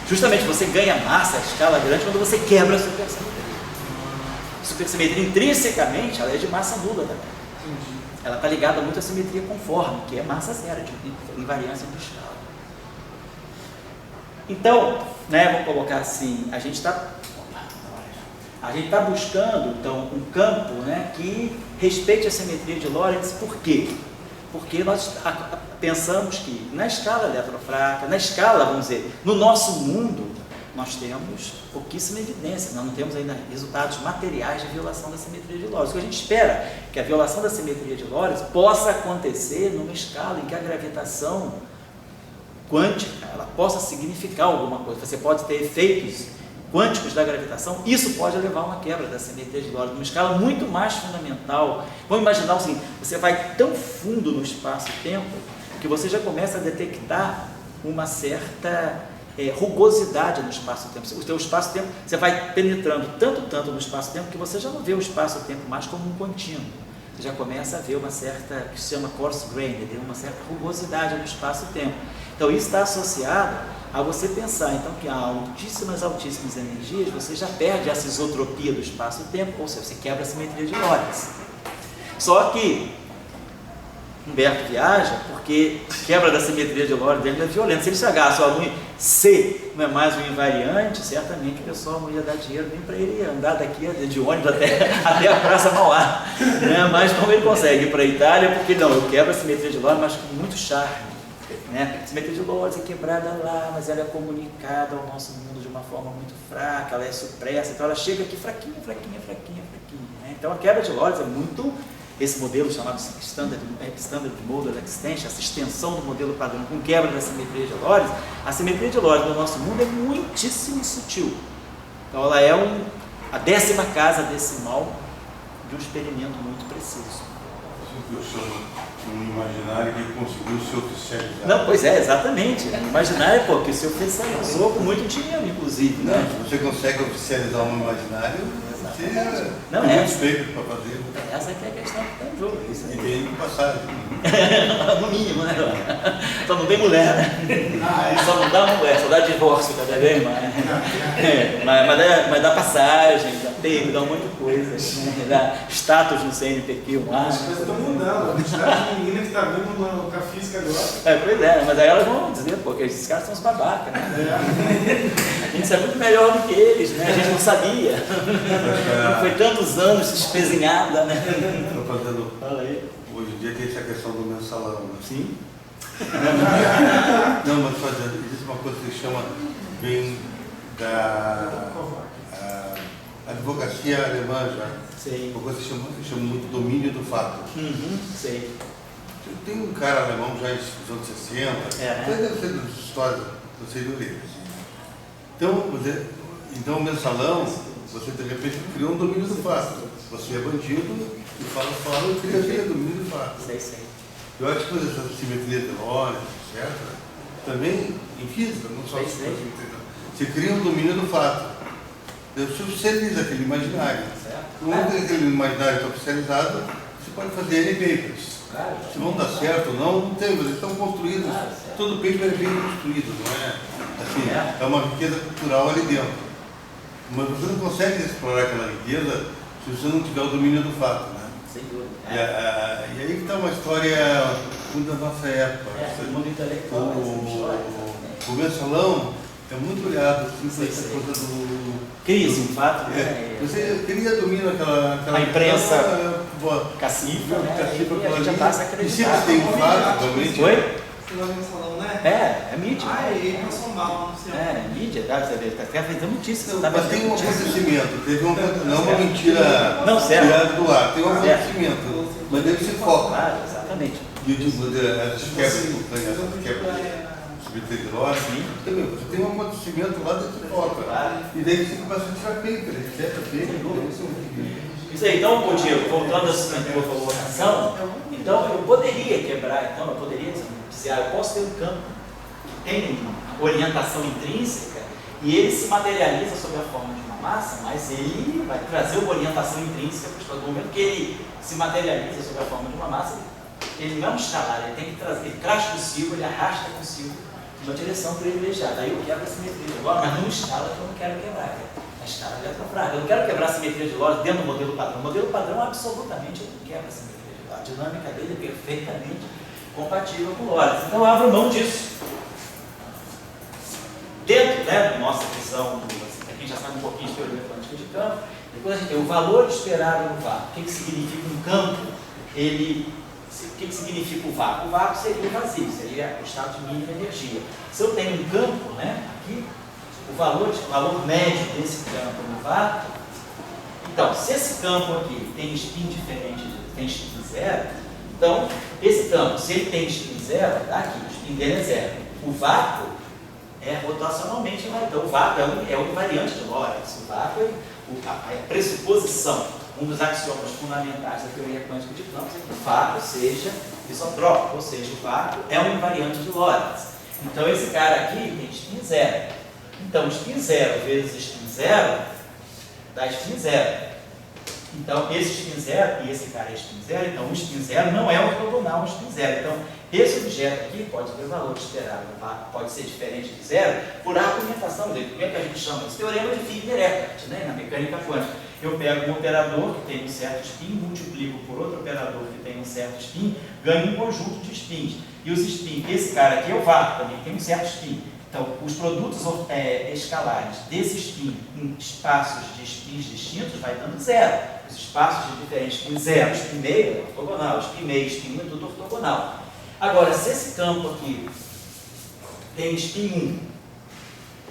Justamente você ganha massa a escala grande quando você quebra a supersimetria. Supersimetria intrinsecamente ela é de massa nula também. Entendi. Ela está ligada muito à simetria conforme, que é massa zero, de invariância de escala. Então, né, vamos colocar assim, a gente está buscando então um campo, né, que respeite a simetria de Lorentz. Por quê? Porque nós pensamos que na escala eletrofrágil, na escala, vamos dizer, no nosso mundo, nós temos pouquíssima evidência, nós não temos ainda resultados materiais de violação da simetria de Lorentz. O que a gente espera é que a violação da simetria de Lorentz possa acontecer numa escala em que a gravitação quântica ela possa significar alguma coisa. Você pode ter efeitos quânticos da gravitação, isso pode levar a uma quebra da simetria de Lorentz, numa escala muito mais fundamental. Vamos imaginar o seguinte, você vai tão fundo no espaço-tempo que você já começa a detectar uma certa rugosidade no espaço-tempo. O teu espaço-tempo, você vai penetrando tanto no espaço-tempo que você já não vê o espaço-tempo mais como um contínuo. Você já começa a ver uma certa, que se chama coarse grain, uma certa rugosidade no espaço-tempo. Então isso está associado a você pensar então que a altíssimas energias você já perde essa isotropia do espaço-tempo, ou seja, você quebra a simetria de Lorentz. Só que Humberto viaja porque a quebra da simetria de Lorentz dele é violenta. Se ele chegasse ao aluno C não é mais um invariante, certamente o pessoal não ia dar dinheiro nem para ele andar daqui de ônibus até a Praça Mauá. Né? Mas como ele consegue ir para a Itália, porque não, eu quebro a simetria de Lorentz, mas com muito charme. Né? A simetria de Lorentz é quebrada lá, mas ela é comunicada ao nosso mundo de uma forma muito fraca, ela é supressa, então ela chega aqui fraquinha. Né? Então a quebra de Lorentz é muito... Esse modelo chamado Standard Model Extension, essa extensão do modelo padrão com quebra da simetria de Lorentz, a simetria de Lorentz no nosso mundo é muitíssimo sutil. Então ela é a 10ª casa decimal de um experimento muito preciso. Eu chamo um imaginário que conseguiu se oficializar. Não, pois é, exatamente. O imaginário é porque se oficializou com muito dinheiro, inclusive. Não, Né? se você consegue oficializar um imaginário, você não tem é. muitos papers para fazer. Essa aqui é a questão que está em jogo. Isso E tem passagem. No mínimo, né? Só não tem mulher, né? Só não dá mulher, só dá divórcio cada vez mais. Mas dá passagem, dá tempo, dá um monte de coisa. Né? Dá status no CNPq. As coisas estão mudando. A quantidade de menina que está vindo com a física agora. Pois é, mas aí elas vão dizer, porque esses caras são os babacas, né? A gente é muito melhor do que eles, né? A gente não sabia. Não foi tantos anos espezinhada, né? Estou fazendo. Fala aí. Hoje em dia tem essa questão do mensalão. Né? Sim. Não, mas fazendo. Existe uma coisa que chama, vem da advocacia alemã já. Sei. Uma coisa que chama muito domínio do fato. Sei. Tem um cara alemão já nos anos 60, deve ser das histórias, não sei do livro. Então o mensalão, você de repente criou um domínio do fato. Você é bandido e fala, eu queria domínio do fato. Sei. Eu acho que essa simetria de Lorentz, etc., também em física, não só simetria, você cria um domínio do fato. Você oficializa aquele imaginário. Quando aquele imaginário está oficializado, você pode fazer N papers. Se vão dar certo ou não tem, mas eles estão construídos. Todo paper é bem construído, não é? Assim, é uma riqueza cultural ali dentro. Mas você não consegue explorar aquela riqueza se você não tiver o domínio do fato, né? Sem dúvida. E aí que está uma história muito da nossa época. O mundo intelectual. O mensalão é muito olhado, assim, essa coisa do... Cria-se um fato, né? Você queria domínio aquela a imprensa cacífica, né? E a gente já passa a e acreditar. sempre tem um fato, realmente. Oi? Salão, né? É mídia. Ele passou mal, não sei. Mídia, tá? Você vê, tá fazendo notícia. Mas tem um acontecimento, teve não uma mentira Não, certo. tirada do ar, tem um Certo. acontecimento, mas deve se foca. Claro, exatamente. E eu digo, as quebras espontâneas, as quebras subterrâneas, também, você tem um acontecimento lá dentro de foca. E daí você começa a tirar paper, Isso aí, então, Diego, voltando à sua colocação, então eu poderia quebrar, eu poderia dizer, eu posso ter um campo que tem orientação intrínseca e ele se materializa sob a forma de uma massa, mas ele vai trazer uma orientação intrínseca para o estado do momento que ele se materializa sob a forma de uma massa, ele não escalar, ele tem que trazer, ele traz consigo, ele arrasta consigo uma direção privilegiada. Aí eu quebro a simetria de Lorentz, mas numa escala que eu não quero quebrar. A escala de fraca. Eu não quero quebrar a simetria de Lorentz dentro do modelo padrão. O modelo padrão, absolutamente, eu não quebro a simetria de Lorentz. A dinâmica dele é perfeitamente compatível com Lorentz. Então eu abro mão disso. Dentro da nossa visão, a gente já sabe um pouquinho de teoria quântica de campo, depois a gente tem o valor esperado no vácuo. O que significa um campo? O que significa o vácuo? O vácuo seria o vazio, seria o estado de mínima energia. Se eu tenho um campo, né, aqui, o valor médio desse campo no vácuo, então, se esse campo aqui tem spin diferente, tem spin zero, então, esse campo, se ele tem spin zero, tá aqui, o spin dele é zero. O vácuo é rotacionalmente, então o vácuo é o invariante de Lorentz. O vácuo é a pressuposição. Um dos axiomas fundamentais da teoria quântica de campos é que o vácuo seja isotrópico, ou seja, o vácuo é um invariante de Lorentz. Então, esse cara aqui tem spin zero. Então, spin zero vezes spin zero dá spin zero. Então, esse spin zero e esse cara é spin zero, então o spin zero não é ortogonal ao spin zero. Então, esse objeto aqui pode ter valor esperado, pode ser diferente de zero por argumentação dele. Como é que a gente chama isso? Teorema de Figner-Eckert, né, na mecânica quântica. eu pego um operador que tem um certo spin, multiplico por outro operador que tem um certo spin, ganho um conjunto de spins. E os spins, esse cara aqui é o vácuo também, tem um certo spin. Então, os produtos escalares desse spin em espaços de spins distintos vai dando zero. Os espaços de diferentes spins, zero, spin meio é ortogonal, spin meio, spin 1 é tudo ortogonal. Agora, se esse campo aqui tem spin 1,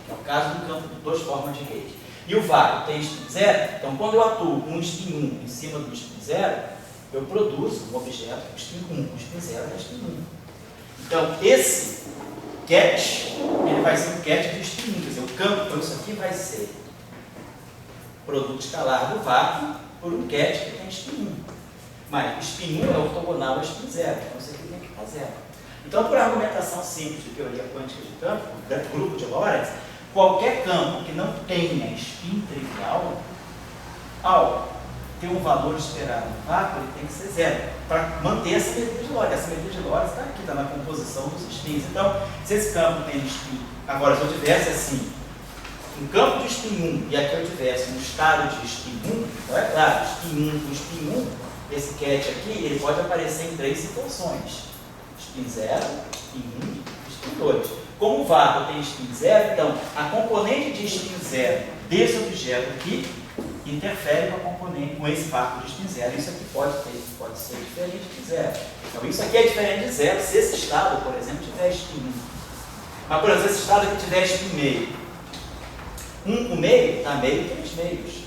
que é o caso do campo de duas formas de rede, e o vácuo tem spin 0, então quando eu atuo com um spin 1 em cima do spin 0, eu produzo um objeto com spin 1, com spin 0 é spin 1. Então, esse catch, ele vai ser um catch de spin 1, quer dizer, o campo, então isso aqui vai ser produto escalar do vácuo por um catch que tem spin 1. Mas spin 1 é ortogonal a spin 0, então isso aqui tem que estar 0. Então, por argumentação simples de teoria quântica de campo, grupo de Lorentz, qualquer campo que não tenha spin trivial, ao ter um valor esperado no vácuo, ele tem que ser 0, para manter a simetria de Lorentz. A simetria de Lorentz está aqui, está na composição dos spins. Então, se esse campo tem spin, agora se eu tivesse assim, um campo de spin 1 e aqui eu tivesse um estado de spin 1, então é claro, spin 1 com spin 1, esse catch aqui, ele pode aparecer em 3 situações: spin 0, spin 1 e spin 2. Como o vácuo tem spin 0, então a componente de spin 0 desse objeto aqui interfere com a componente, com esse vácuo de spin 0. Isso aqui pode ser diferente de 0. Então isso aqui é diferente de 0 se esse estado, por exemplo, tiver spin 1. Mas, por exemplo, se esse estado aqui tiver spin meio, 1 com meio dá meio e 3 meios.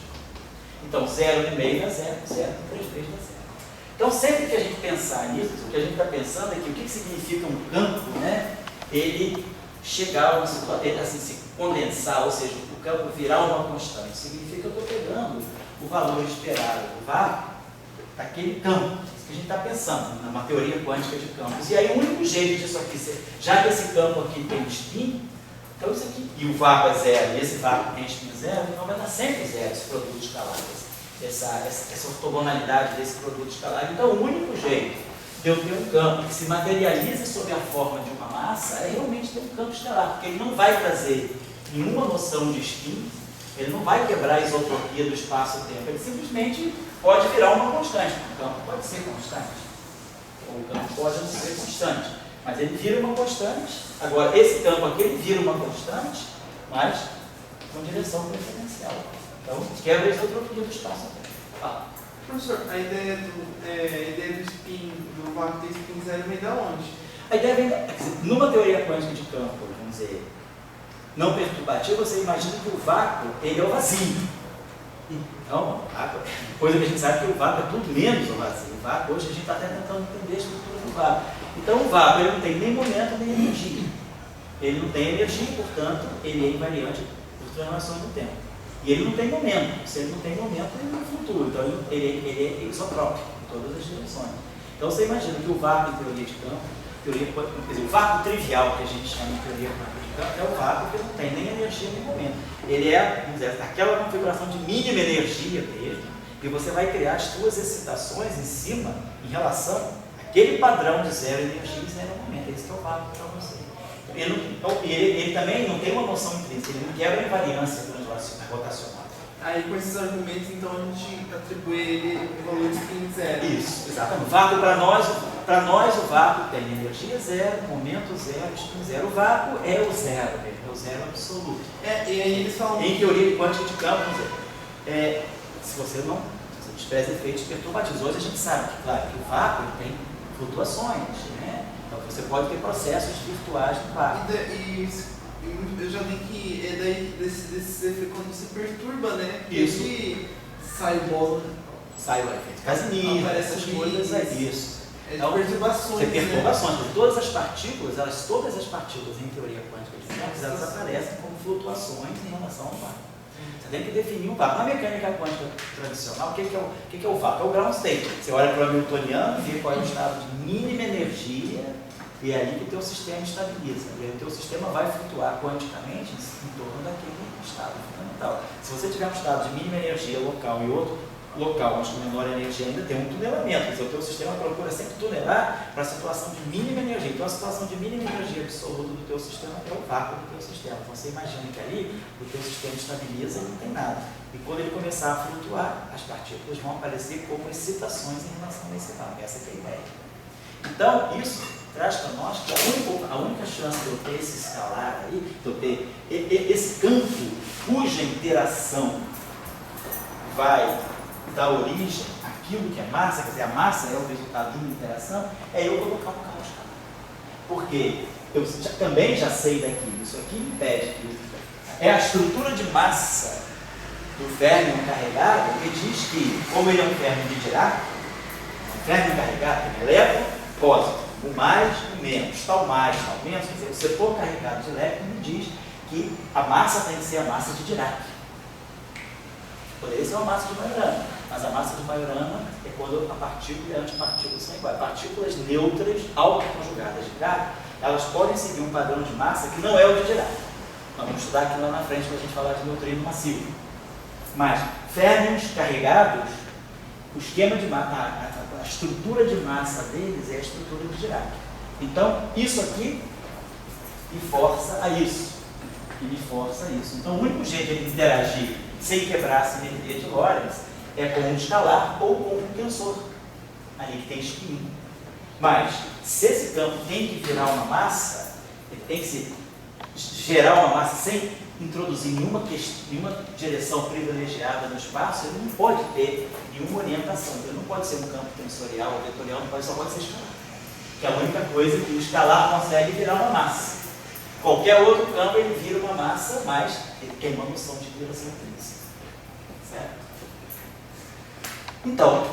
Então 0 com meio dá 0, 0 com 3 meios dá 0. Então sempre que a gente pensar nisso, o que a gente está pensando é que o que significa um campo, né? Ele chegar a uma situação, assim, se condensar, ou seja, o campo virar uma constante, significa que eu estou pegando o valor esperado do vácuo daquele campo. Isso que a gente está pensando, numa teoria quântica de campos. E aí o único jeito disso aqui ser, já que esse campo aqui tem spin, então isso aqui, e o vácuo é 0, e esse vácuo tem spin 0, então vai dar sempre 0 esse produto escalar, essa ortogonalidade desse produto escalar. Então o único jeito de eu ter um campo que se materialize sob a forma de uma massa é realmente ter um campo escalar, porque ele não vai trazer nenhuma noção de spin, ele não vai quebrar a isotropia do espaço-tempo, ele simplesmente pode virar uma constante. O campo pode ser constante, ou o campo pode não ser constante, mas ele vira uma constante. Agora, esse campo aqui, ele vira uma constante, mas com direção preferencial. Então, quebra a isotropia do espaço-tempo. Professor, a ideia do spin, do vácuo ter spin 0 vem da onde? A ideia vem, quer dizer, numa teoria quântica de campo, vamos dizer, não perturbativa, você imagina que o vácuo, ele é o vazio. Então, coisa que a gente sabe que o vácuo é tudo menos o vazio. O vácuo, hoje a gente está até tentando entender a estrutura do vácuo. Então, o vácuo, ele não tem nem momento, nem energia. Ele não tem energia, portanto, ele é invariante por translações do tempo. E ele não tem momento. Se ele não tem momento, ele não flutua. Então, ele é isotrópico em todas as direções. Então, você imagina que o vácuo em teoria de campo, quer dizer, o vácuo trivial que a gente chama de teoria quântica de campo, é o vácuo que não tem nem energia nem momento. Ele é, vamos dizer, aquela configuração de mínima energia mesmo, e você vai criar as suas excitações em cima, em relação àquele padrão de zero energia e zero momento. Esse que é o vácuo para você. Ele também não tem uma noção intrínseca, ele não quebra a invariância rotacional. Aí com esses argumentos, então a gente atribui ele o valor de spin 0. Isso, exatamente. Vácuo para nós o vácuo tem energia 0, momento 0, spin 0. O vácuo é o zero, é o zero absoluto. E aí eles falam... Em teoria de quântica de campo, se você despreza efeitos perturbativos. Hoje a gente sabe que, claro, que o vácuo tem flutuações, né? Então você pode ter processos virtuais no vácuo. Eu já vi que é daí desse efeito quando se perturba, né? Isso. E sai o bolo. Sai o efeito Casimir, Aparece essas ali, coisas aí. isso. É de Então, perturbações. tem perturbações, porque todas as partículas em teoria quântica de campos, elas aparecem como flutuações em relação ao vácuo. Você tem que definir um vácuo. Na mecânica quântica tradicional, o que é o vácuo? É o ground state. Você olha para o Hamiltoniano, vê qual é o estado de mínima energia, e é ali que o teu sistema estabiliza. E aí o teu sistema vai flutuar quanticamente em torno daquele estado fundamental. Se você tiver um estado de mínima energia local e outro local, mas com menor energia ainda, tem um tunelamento. Quer dizer, o teu sistema procura sempre tunelar para a situação de mínima energia. Então, a situação de mínima energia absoluta do teu sistema é o vácuo do teu sistema. Então, você imagina que ali o teu sistema estabiliza e não tem nada. E quando ele começar a flutuar, as partículas vão aparecer como excitações em relação a esse campo. Essa que é a ideia. Então, isso traz para nós que a única chance de eu ter esse escalar aí, de eu ter esse campo cuja interação vai dar origem àquilo que é massa, quer dizer, a massa é o resultado de uma interação, é eu colocar um campo escalar. Porque eu também já sei daquilo, isso aqui me impede que é a estrutura de massa do férmion carregado que diz que, como ele é um férmion de Dirac, um férmion carregado tem elétron, positivo, o mais e o menos, tal mais, tal menos, quer dizer, o setor carregado de elétron me diz que a massa tem que ser a massa de Dirac. Poderia ser uma massa de Majorana, mas a massa de Majorana é quando a partícula e a antipartícula são iguais. Partículas neutras, autoconjugadas de Dirac, elas podem seguir um padrão de massa que não é o de Dirac. Nós vamos estudar aqui lá na frente para a gente falar de neutrino massivo. Mas férmions carregados, o esquema de massa, a estrutura de massa deles é a estrutura de Dirac. Então, isso aqui me força a isso. E me força a isso. Então, o único jeito de interagir sem quebrar a simetria de Lorentz é com um escalar ou com um tensor. Ali que tem spin. Mas, se esse campo tem que virar uma massa, ele tem que gerar uma massa sem introduzir nenhuma direção privilegiada no espaço, ele não pode ter nenhuma orientação. Ele não pode ser um campo tensorial ou vetorial, só pode ser escalar. Que é a única coisa que o escalar consegue virar uma massa. Qualquer outro campo ele vira uma massa, mas ele tem uma noção de direção intrínseca. Certo? Então,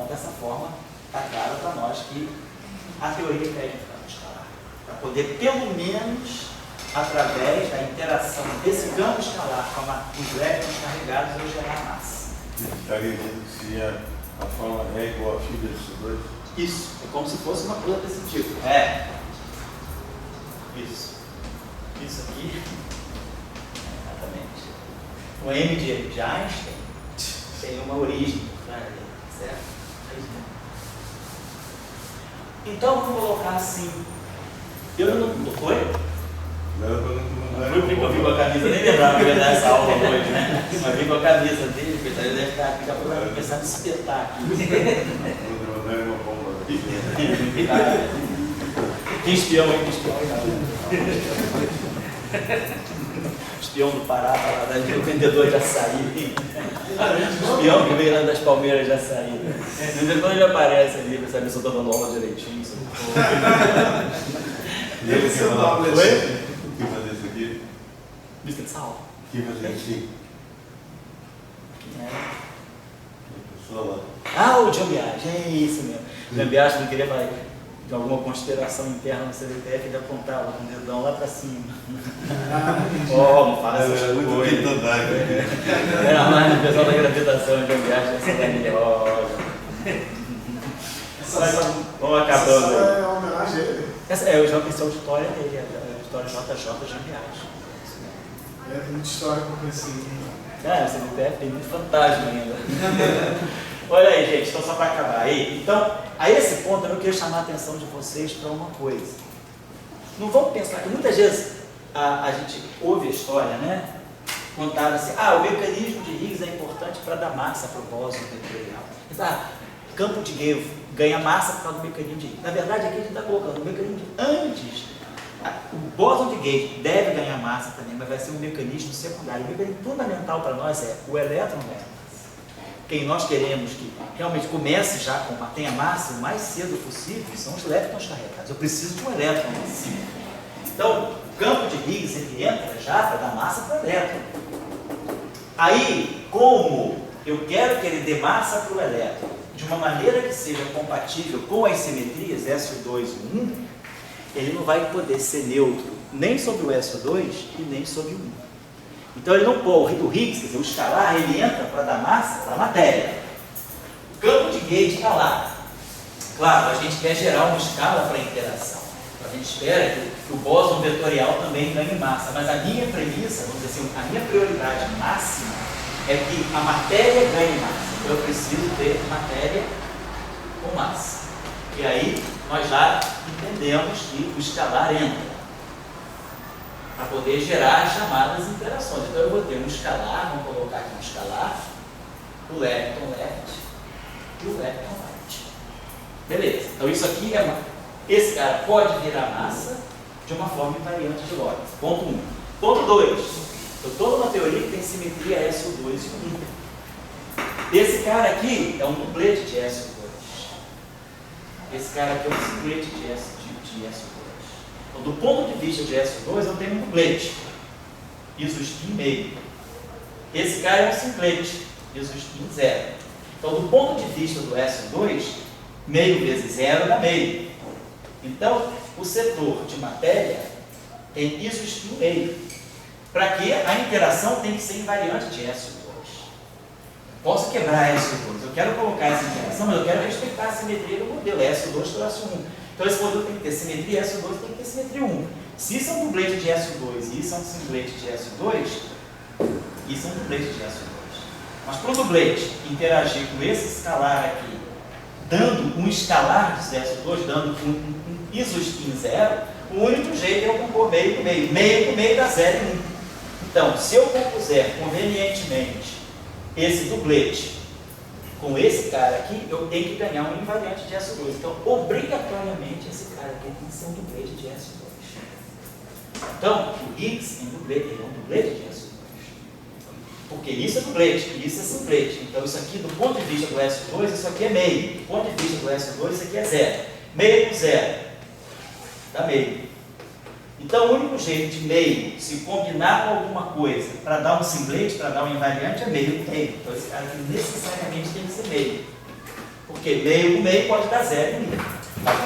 dessa forma, está claro para nós que a teoria pede um campo escalar. Para poder, pelo menos, através da interação desse campo escalar com os elétrons carregados, eu gerar massa. Estaria dizendo que se a forma é igual a fibra desses dois? Isso, é como se fosse uma coisa desse tipo. Isso. Isso aqui, exatamente. O M de Einstein tem uma origem, certo? Então, vamos colocar assim. Eu não foi? Não fui porque eu vi com a camisa, nem lembrava que eu ia dar essa aula hoje, né? Mas vi com a camisa dele, porque ele deve estar aqui, daqui a pouco eu vou começar a me espetar aqui. Uma bomba aqui. Quem espião aí, espião aí não. Espião do Pará, o vendedor de açaí. Espião que veio lá das Palmeiras de açaí. De vez em quando ele aparece ali para saber se eu estou dando aula direitinho. Ele Esse é o falava, nome o que fazer isso aqui? Vista de sal. O que fazer assim? Pessoa lá. Ah, o John Biage, é isso mesmo. O John Biage não queria falar de alguma conspiração interna no CDTF, ele apontava com o dedão lá para cima. Não fala essas coisas. Era mais o pessoal da gravitação, o John Biage, essa daí, vamos acabando. Essa é uma homenagem a ele. Esse é o auditório dele, a história JJ John Biage. Tem muita história que eu conheci. O CDTF tem muito fantasma ainda. Olha aí, gente, então só para acabar aí. Então, a esse ponto eu queria chamar a atenção de vocês para uma coisa. Não vamos pensar que muitas vezes a gente ouve a história, né? Contada assim, o mecanismo de Higgs é importante para dar massa para o bóson vetorial. Campo de Gale ganha massa por causa do mecanismo de Higgs. Na verdade, aqui a gente está colocando o mecanismo de antes. O bóson de Gale deve ganhar massa também, mas vai ser um mecanismo secundário. O mecanismo fundamental para nós é o elétron ganha massa. Quem nós queremos que realmente comece já tenha massa o mais cedo possível são os elétrons carregados. Eu preciso de um elétron assim. Então, o campo de Higgs ele entra já para dar massa para o elétron. Aí, como eu quero que ele dê massa para o elétron de uma maneira que seja compatível com as simetrias SO2 e 1, ele não vai poder ser neutro nem sobre o SO2 e nem sobre o 1. Então ele não pode, o Higgs, quer dizer, o escalar, ele entra para dar massa para a matéria. O campo de Gauge está lá. Claro, a gente quer gerar uma escala para a interação. A gente espera que o bóson vetorial também ganhe massa. Mas a minha premissa, vamos dizer assim, a minha prioridade máxima é que a matéria ganhe massa. Então eu preciso ter matéria com massa. E aí nós já entendemos que o escalar entra. para poder gerar as chamadas interações. Então eu vou ter um escalar, vamos colocar aqui um escalar, o lepton left e o lepton right. Beleza, então isso aqui esse cara pode virar massa de uma forma invariante de Lorentz. Ponto 1. Ponto 2. Eu estou numa teoria que tem simetria SO2 e 1. Esse cara aqui é um duplete de SO2. Esse cara aqui é um singlete de SO2. Então, do ponto de vista de SO2, eu tenho um duplete, isospin meio. Esse cara é um singlete, isospin 0. Então, do ponto de vista do SO2, meio vezes 0 dá meio. Então, o setor de matéria tem isospin meio. Para que a interação tem que ser invariante de SO2. Posso quebrar SO2. Eu quero colocar essa interação, mas eu quero respeitar a simetria do modelo. SO2 traço 1. Então esse modelo tem que ter simetria SO2, tem que ter simetria 1. Se isso é um dublete de SO2 e isso é um singlete de SO2, isso é um dublete de SO2. Mas para o dublete interagir com esse escalar aqui, dando um escalar de SO2, dando um isospin 0, o único jeito é eu compor meio com meio. Meio com meio dá 0 e 1. Então, se eu compuser convenientemente esse dublete com esse cara aqui, eu tenho que ganhar um invariante de SO2. Então, obrigatoriamente, esse cara aqui tem que ser um dublete de SO2. Então, o Higgs é um dublete de SO2. Porque isso é dublete e isso é simplete. Então, isso aqui, do ponto de vista do SO2, isso aqui é meio. Do ponto de vista do SO2, isso aqui é 0. Meio com 0 dá meio. Então, o único jeito de meio se combinar com alguma coisa para dar um simplete, para dar um invariante, é meio com meio. Então, esse cara aqui necessariamente tem que ser meio. Porque meio com meio pode dar 0 e 1.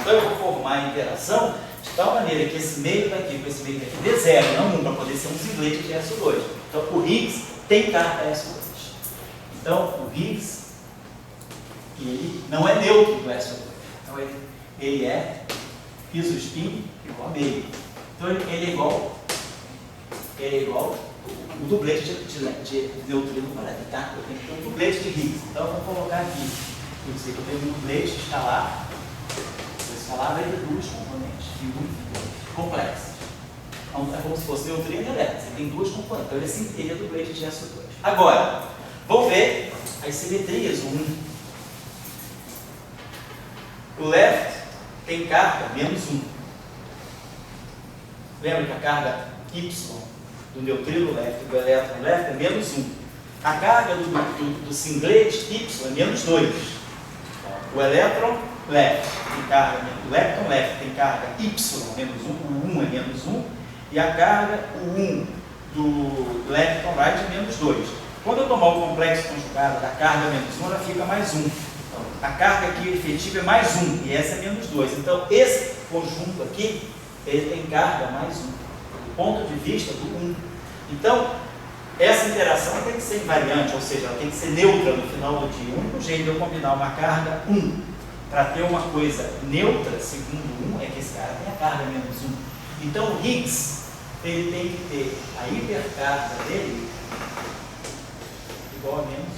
Então, eu vou formar a interação de tal maneira que esse meio daqui com esse meio daqui dê 0, não 1, para poder ser um simplete de SO2. Então, o Higgs tem carga SO2. Então, o Higgs, ele não é neutro do SO2. Então, ele é isospin igual a meio. Então ele é igual o dublete de neutrino molécular, tá? Eu tenho que ter um dublete de Higgs. Então eu vou colocar aqui. Eu dizer que eu tenho um dublete escalar. O escalar vai ter duas componentes, complexas. Então, é como se fosse neutrino e elétron. Você tem duas componentes. Então ele é dublete de SO2. Agora, vamos ver as simetrias. O left tem carga menos 1. Lembra que a carga Y do neutrino left e do elétron left é menos 1. A carga do singlete Y é menos 2. O elétron left tem carga, o lepton left tem carga Y menos 1, o 1 é menos 1, e a carga, o 1 do lepton right é menos 2. Quando eu tomar o complexo conjugado da carga menos 1, ela fica mais 1. Então, a carga aqui efetiva é mais 1, e essa é menos 2. Então, esse conjunto aqui, ele tem carga mais 1, do ponto de vista do 1. Então, essa interação tem que ser invariante, ou seja, ela tem que ser neutra no final do dia. O único jeito de eu combinar uma carga 1 para ter uma coisa neutra, segundo 1, é que esse cara tem a carga menos 1. Então, o Higgs, ele tem que ter a hipercarga dele igual a menos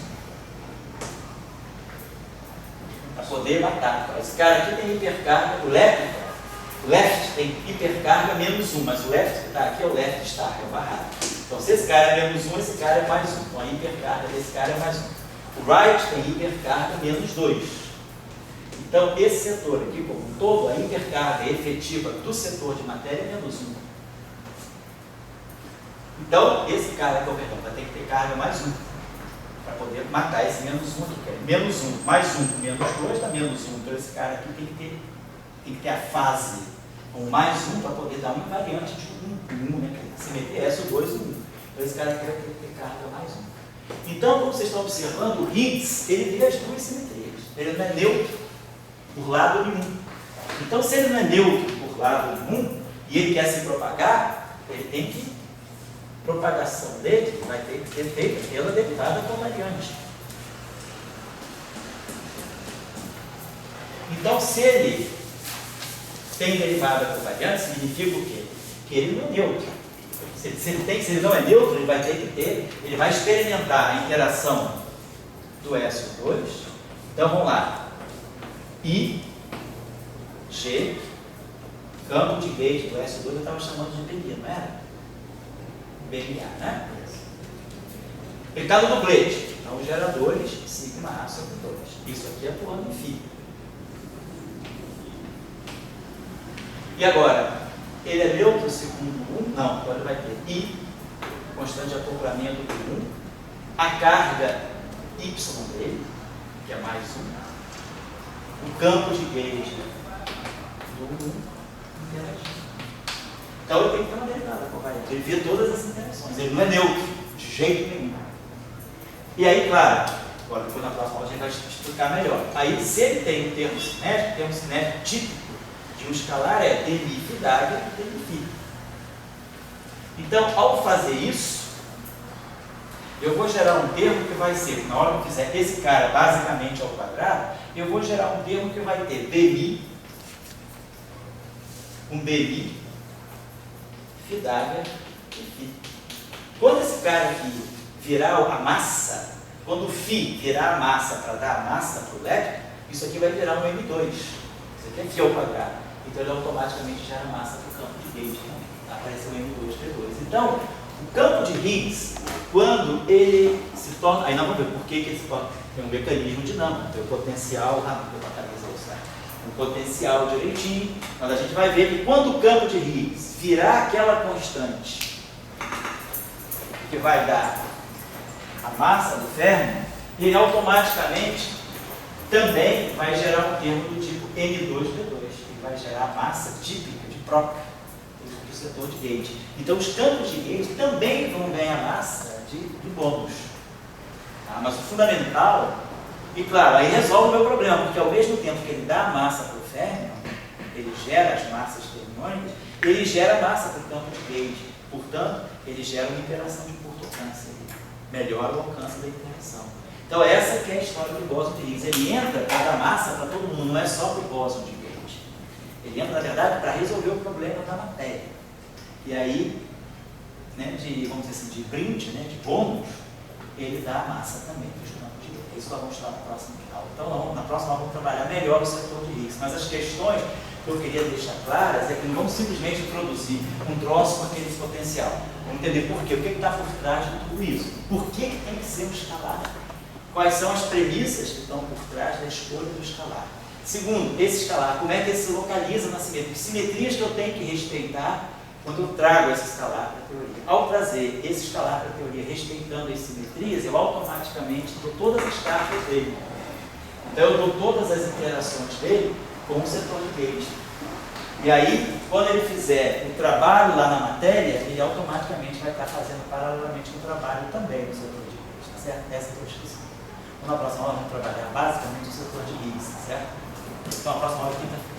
1. Para poder matar. Esse cara aqui tem hipercarga, o left tem hipercarga menos 1, mas o left que está aqui é o left star, é o barrado. Então, se esse cara é menos 1, esse cara é mais 1. Então, a hipercarga desse cara é mais 1. O right tem hipercarga menos 2. Então, esse setor aqui, como um todo, a hipercarga efetiva do setor de matéria é menos 1. Então, esse cara aqui, vai ter que ter carga mais 1. Para poder matar esse menos 1 aqui. Que é menos 1, mais 1, menos 2 dá menos 1. Então, esse cara aqui tem que ter a fase com mais 1 para poder dar um invariante de 1, né? A simetria SO2 e 1. Então, esse cara aqui vai ter que ter carga mais 1. Então, como vocês estão observando, o Higgs, ele vê as duas simetrias. Ele não é neutro por lado nenhum. Então, se ele não é neutro por lado nenhum e ele quer se propagar, ele tem que, propagação dele vai ter que ser feita pela derivada covariante. Então, se ele tem derivada covariante, significa o quê? Que ele não é neutro. Se ele não é neutro, ele vai ter que ter, ele vai experimentar a interação do SO2. Então, vamos lá. I, G, campo de gauge do SO2 eu estava chamando de PI, não era? BMA, né? Ele está no dublete. Então, os geradores, sigma A sobre 2. Isso aqui é atuando em φ. E agora, ele é neutro segundo 1? Não, então ele vai ter I, constante de acoplamento do 1, a carga Y dele, que é mais 1, o campo de gauge do 1 interage. Então ele tem que ter uma derivada covariante. Ele vê todas as interações. Ele não é neutro, de jeito nenhum. E aí, claro, agora depois na próxima aula a gente vai explicar melhor. Aí, se ele tem um termo cinético típico de um escalar é dmi φ dagger dmi φ. Então, ao fazer isso, eu vou gerar um termo que vai ser, na hora que eu fizer esse cara basicamente ao quadrado, eu vou gerar um termo que vai ter dmi, um dmi, φ dagger e φ. Quando esse cara aqui virar a massa, quando o φ virar a massa para dar a massa para o elétrico, isso aqui vai virar um M2. Isso aqui é φ ao quadrado. Então ele automaticamente gera massa para o campo de gauge. Né? Apareceu M2, P2. Então, o campo de Higgs, quando ele se torna... Aí nós vamos ver por que ele se torna... Tem um mecanismo dinâmico, tem o potencial... um potencial direitinho, mas a gente vai ver que quando o campo de Higgs virar aquela constante que vai dar a massa do fermo, ele automaticamente também vai gerar um termo do tipo M2P2, que vai gerar a massa típica de própria do setor de gauge. Então os campos de gauge também vão ganhar massa de bônus. Tá? Mas o fundamental, e claro, aí resolve o meu problema, porque ao mesmo tempo que ele dá a massa para o férmio, ele gera as massas termônicas, ele gera massa para o campo de gauge. Portanto, ele gera uma interação de curto alcance, melhora o alcance da interação. Então essa que é a história do bóson de Higgs. Ele entra para dar massa para todo mundo, não é só para o bóson de gauge. Ele entra, na verdade, para resolver o problema da matéria. E aí, né, vamos dizer assim, de brinde, né, de bônus, ele dá a massa também para os campos de gauge. Isso nós vamos estudar na próxima aula. Então, na próxima aula vamos trabalhar melhor o setor de Higgs. Mas as questões que eu queria deixar claras é que não vamos simplesmente introduzir um troço com aquele potencial. Vamos entender por quê, o que está por trás de tudo isso. Por que tem que ser um escalar? Quais são as premissas que estão por trás da escolha do escalar? Segundo, esse escalar, como é que ele se localiza na simetria? Que simetrias que eu tenho que respeitar quando eu trago esse escalar para a teoria? Ao trazer esse escalar para a teoria, respeitando as simetrias, eu automaticamente dou todas as cartas dele. Então eu dou todas as interações dele com o setor de gauge. E aí, quando ele fizer o trabalho lá na matéria, ele automaticamente vai estar fazendo paralelamente o trabalho também no setor de gauge, tá certo? Essa é a descrição. Então, na próxima aula, vamos trabalhar basicamente o setor de Higgs, tá certo? Então, a próxima aula é quinta-feira.